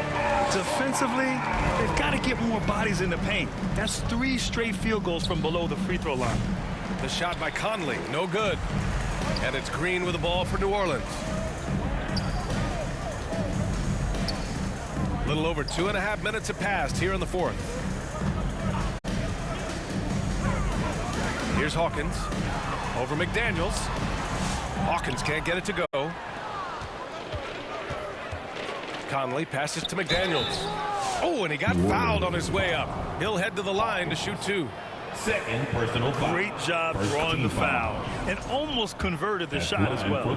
Defensively, they've got to get more bodies in the paint. That's 3 straight field goals from below the free throw line. The shot by Conley, no good. And it's Green with the ball for New Orleans. A little over 2.5 minutes have passed here in the fourth. Here's Hawkins over McDaniels. Hawkins can't get it to go. Conley passes to McDaniels. Oh, and he got fouled on his way up. He'll head to the line to shoot 2. Second personal foul. Great job drawing the foul and almost converted the shot as well.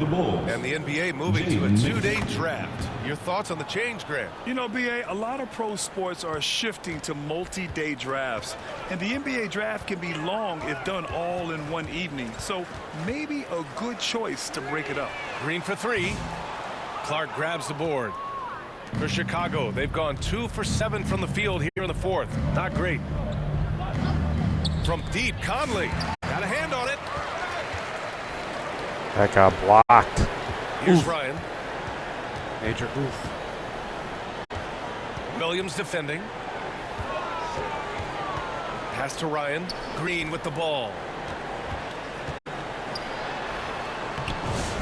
And the NBA moving to a 2-day draft. Your thoughts on the change, Grant? You know, BA, a lot of pro sports are shifting to multi-day drafts. And the NBA draft can be long if done all in one evening. So maybe a good choice to break it up. Green for 3. Clark grabs the board. For Chicago, they've gone 2 for 7 from the field here in the fourth. Not great. From deep, Conley got a hand on it. That got blocked. Here's Ryan. Major oof. Williams defending. Pass to Ryan. Green with the ball.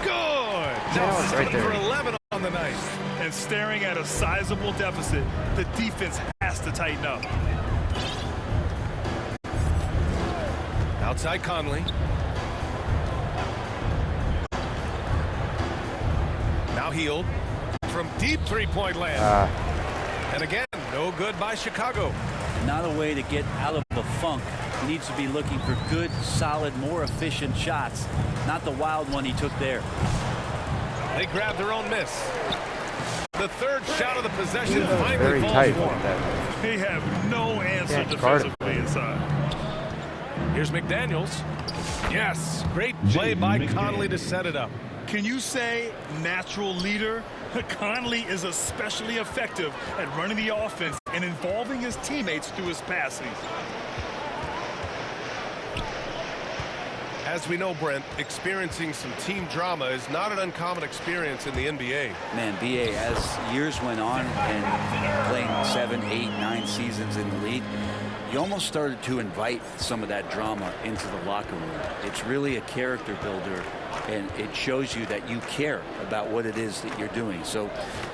Good. Just right there. For 11 on the night. And staring at a sizable deficit, the defense has to tighten up. Outside Conley. Now Hield from deep three-point land. And again, no good by Chicago. Not a way to get out of a funk. He needs to be looking for good, solid, more efficient shots. Not the wild one he took there. They grabbed their own miss. The third shot of the possession finally very falls tight for like him. that. They have no answer Can't guard him. defensively inside. Here's McDaniels. Yes, great play by Conley to set it up. Can you say natural leader? Conley is especially effective at running the offense and involving his teammates through his passing. As we know, Brent, experiencing some team drama is not an uncommon experience in the NBA. Man, BA, as years went on and playing 7, 8, 9 seasons in the league, you almost started to invite some of that drama into the locker room. It's really a character builder, and it shows you that you care about what it is that you're doing. So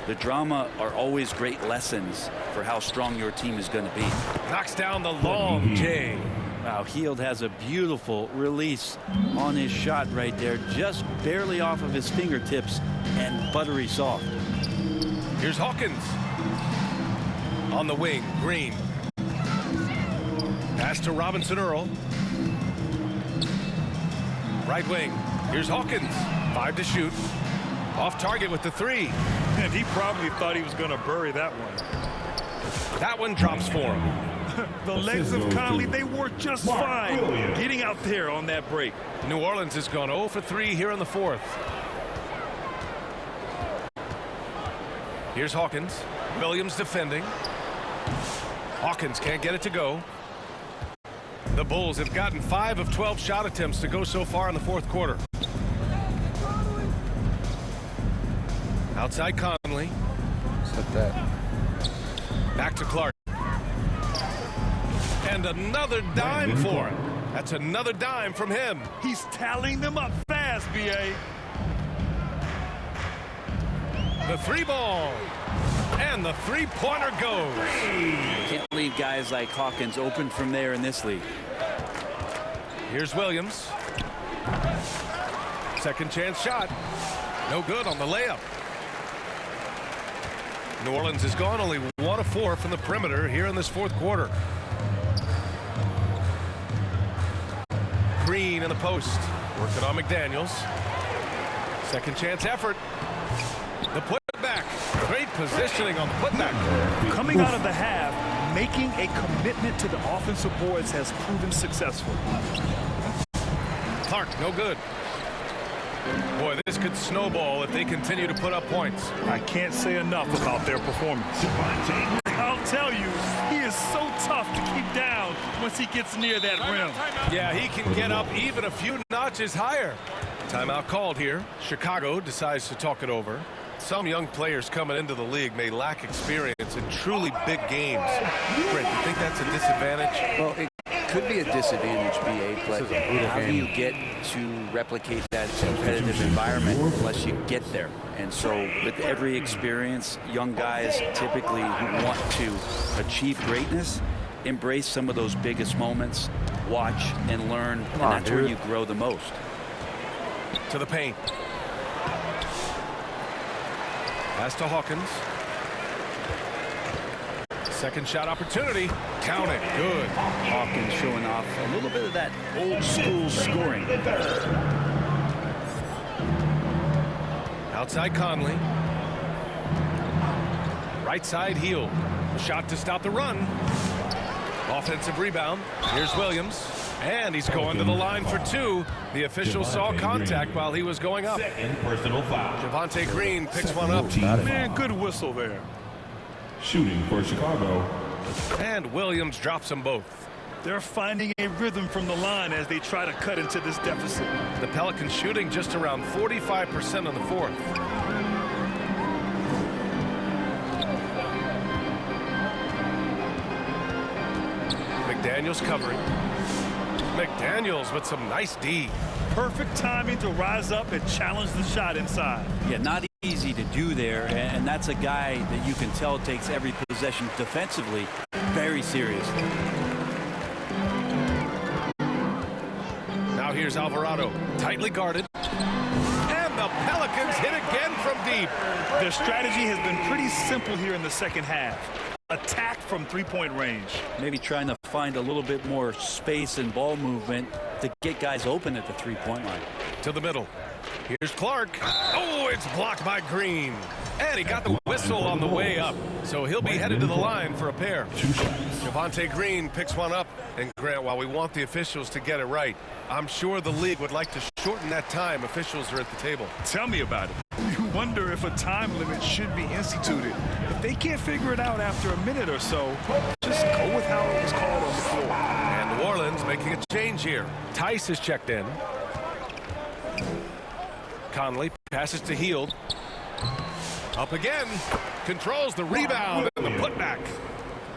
the drama are always great lessons for how strong your team is going to be. Knocks down the long J. Wow, Hield has a beautiful release on his shot right there, just barely off of his fingertips and buttery soft. Here's Hawkins. On the wing, Green. Pass to Robinson Earl. Right wing. Here's Hawkins. 5 to shoot. Off target with the 3. And he probably thought he was going to bury that one. That one drops for him. The legs of Conley, they work just fine getting out there on that break. New Orleans has gone 0 for 3 here in the fourth. Here's Hawkins. Williams defending. Hawkins can't get it to go. The Bulls have gotten 5 of 12 shot attempts to go so far in the fourth quarter. Outside Conley. Set that. Back to Clark. And another dime for him. That's another dime from him. He's tallying them up fast, B.A. The 3-ball. And the 3-pointer goes. Can't leave guys like Hawkins open from there in this league. Here's Williams. Second chance shot. No good on the layup. New Orleans has gone only 1 of 4 from the perimeter here in this fourth quarter. Green in the post. Working on McDaniels. Second chance effort. The putback. Great positioning on the putback. Coming out of the half, making a commitment to the offensive boards has proven successful. Clark, no good. Boy, this could snowball if they continue to put up points. I can't say enough about their performance. I'll tell you, he is so tough to keep down once he gets near that rim. Yeah, he can get up even a few notches higher. Timeout called here. Chicago decides to talk it over. Some young players coming into the league may lack experience in truly big games. Brent, you think that's a disadvantage? Well, it could be a disadvantage, B.A., but how do you get to replicate that competitive environment unless you get there? And so with every experience, young guys typically who want to achieve greatness embrace some of those biggest moments, watch and learn, and that's where you grow the most. To the paint. Pass to Hawkins. Second shot opportunity. Count it. Good. Hawkins showing off a little bit of that old school scoring. Outside Conley. Right side Hield. A shot to stop the run. Offensive rebound. Here's Williams. And he's going to the line for 2. The official saw contact while he was going up. Personal foul. Javonte Green picks one up. Man, good whistle there. Shooting for Chicago. And Williams drops them both. They're finding a rhythm from the line as they try to cut into this deficit. The Pelicans shooting just around 45% on the fourth. McDaniels covering. McDaniels with some nice D. Perfect timing to rise up and challenge the shot inside. Yeah, not easy to do there, and that's a guy that you can tell takes every possession defensively very seriously. Now here's Alvarado, tightly guarded. And the Pelicans hit again from deep. Their strategy has been pretty simple here in the second half. Attack from three-point range. Maybe trying to find a little bit more space and ball movement to get guys open at the three-point line. To the middle. Here's Clark. Oh, it's blocked by Green. And he got the whistle on the way up. So he'll be headed to the line for a pair. Javonte Green picks one up. And Grant, while we want the officials to get it right, I'm sure the league would like to shorten that time officials are at the table. Tell me about it. You wonder if a time limit should be instituted. If they can't figure it out after a minute or so, just go with how it was called on the floor. And New Orleans making a change here. Tice is checked in. Conley passes to Hield. Up again. Controls the rebound and the putback.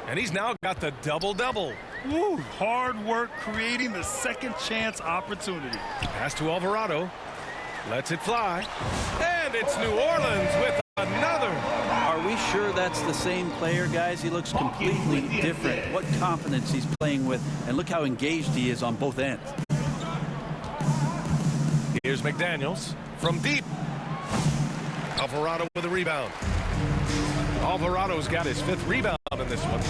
And he's now got the double-double. Woo, hard work creating the second chance opportunity. Pass to Alvarado. Lets it fly. And it's New Orleans with another. Are we sure that's the same player, guys? He looks completely different. What confidence he's playing with, and look how engaged he is on both ends. Here's McDaniels from deep. Alvarado with a rebound. Alvarado's got his 5th rebound in this one.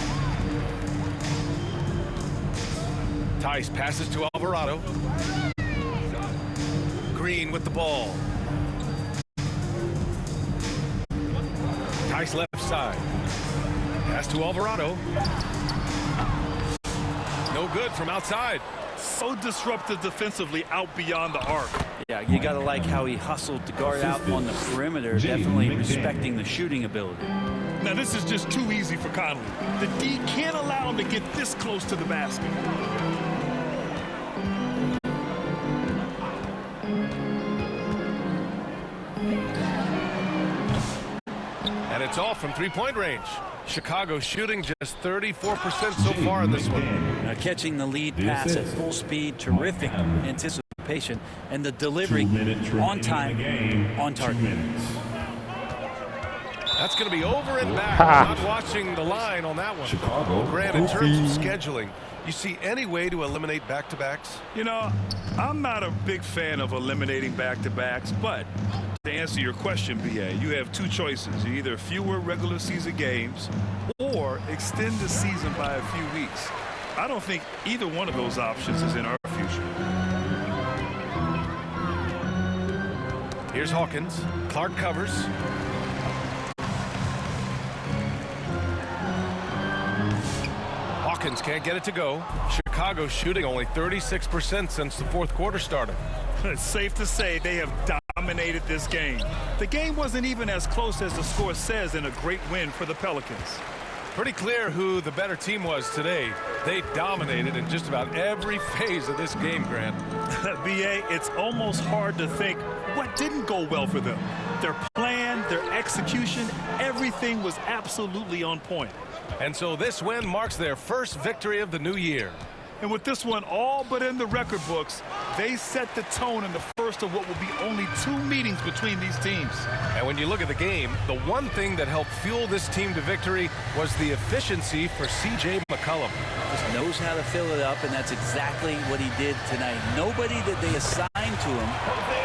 Tice passes to Alvarado. Green with the ball. Tice left side. Pass to Alvarado. No good from outside. So disruptive defensively out beyond the arc. Yeah, you got to like how he hustled to guard out on the perimeter, definitely respecting the shooting ability. Now, this is just too easy for Conley. The D can't allow him to get this close to the basket. And it's all from three-point range. Chicago shooting just 34% so far in this one. Catching the lead pass at full speed, terrific anticipation, and the delivery on time, on target. That's going to be over and back. Not watching the line on that one. Chicago. Grant, in terms of scheduling, you see any way to eliminate back-to-backs? You know, I'm not a big fan of eliminating back-to-backs, but to answer your question, BA, you have two choices. Either fewer regular season games or extend the season by a few weeks. I don't think either one of those options is in our future. Here's Hawkins. Clark covers. Hawkins can't get it to go. Chicago shooting only 36% since the fourth quarter started. It's safe to say they have dominated this game. The game wasn't even as close as the score says in a great win for the Pelicans. Pretty clear who the better team was today. They dominated in just about every phase of this game, Grant. BA, it's almost hard to think what didn't go well for them. Their plan, their execution, everything was absolutely on point. And so this win marks their first victory of the new year. And with this one all but in the record books, they set the tone in the first of what will be only 2 meetings between these teams. And when you look at the game, the one thing that helped fuel this team to victory was the efficiency for C.J. McCollum. Just knows how to fill it up, and that's exactly what he did tonight. Nobody that they assigned to him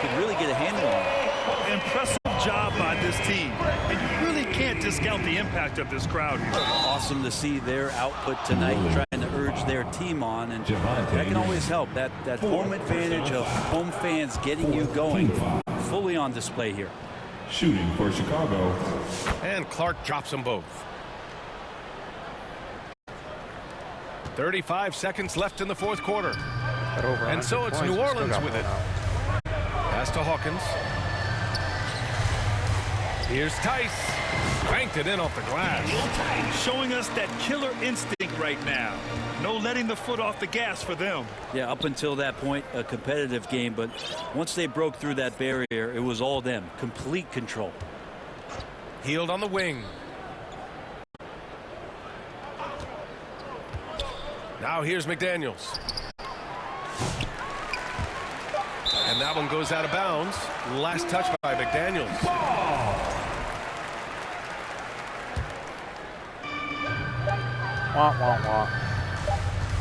could really get a handle on it. Impressive job by this team. And you really can't discount the impact of this crowd here. Awesome to see their output tonight, trying to urge their team on, and that can always help. That home advantage of home fans getting you going, fully on display here. Shooting for Chicago. And Clark drops them both. 35 seconds left in the fourth quarter. And so it's New Orleans with it. Pass to Hawkins. Here's Tice. Banked it in off the glass. Showing us that killer instinct right now. No letting the foot off the gas for them. Yeah, up until that point, a competitive game. But once they broke through that barrier, it was all them. Complete control. Healed on the wing. Now here's McDaniels. And that one goes out of bounds. Last touch by McDaniels. Wah, wah, wah.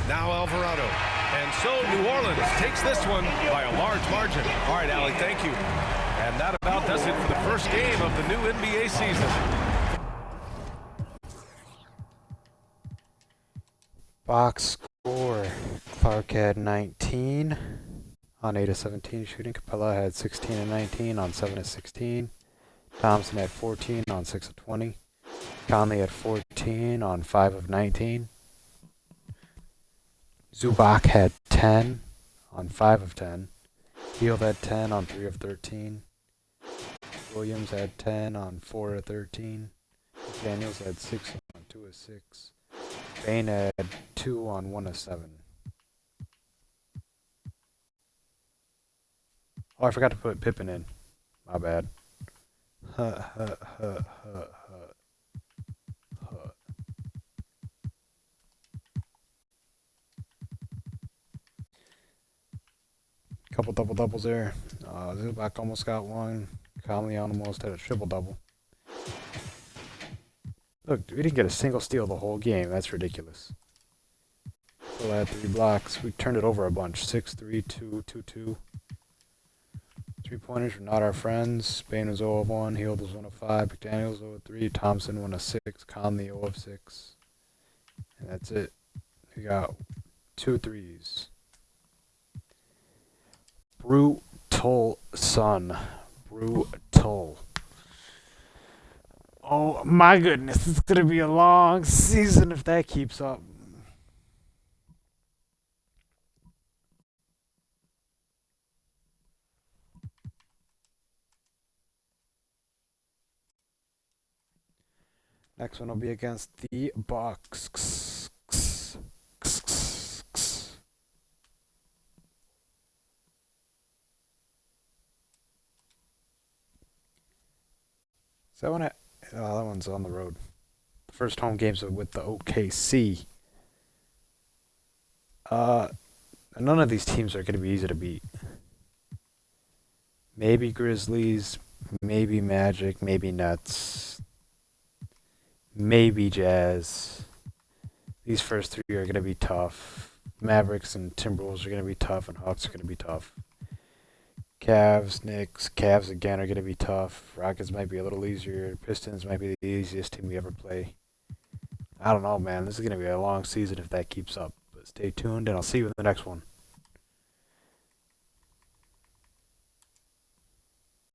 Now Alvarado. And so New Orleans takes this one by a large margin. All right, Allie, thank you. And that about does it for the first game of the new NBA season. Box score. Clark had 19 on 8 of 17 shooting. Capella had 16 and 19 on 7 of 16. Thompson had 14 on 6 of 20. Conley had 14 on 5 of 19. Zubac had 10 on 5 of 10. Hield had 10 on 3 of 13. Williams had 10 on 4 of 13. Daniels had 6 on 2 of 6. Bain had 2 on 1 of 7. Oh, I forgot to put Pippen in. My bad. Couple double doubles there. Zubac almost got one. Conley almost had a triple double. Look, we didn't get a single steal the whole game. That's ridiculous. Still had 3 blocks. We turned it over a bunch. 6-3, 2-2-2. 3-pointers were not our friends. Spain was 0 of 1. Hield was 1 of 5. McDaniels 0 of 3. Thompson 1 of 6. Conley 0 of 6. And that's it. We got 2 threes. Brutal, son. Brutal. Oh my goodness, it's going to be a long season if that keeps up. Next one will be against the Bucks. So that one's on the road. The first home games are with the OKC. None of these teams are going to be easy to beat. Maybe Grizzlies, maybe Magic, maybe Nets, maybe Jazz. These first three are going to be tough. Mavericks and Timberwolves are going to be tough, and Hawks are going to be tough. Cavs, Knicks, Cavs again are going to be tough. Rockets might be a little easier. Pistons might be the easiest team we ever play. I don't know, man. This is going to be a long season if that keeps up. But stay tuned, and I'll see you in the next one.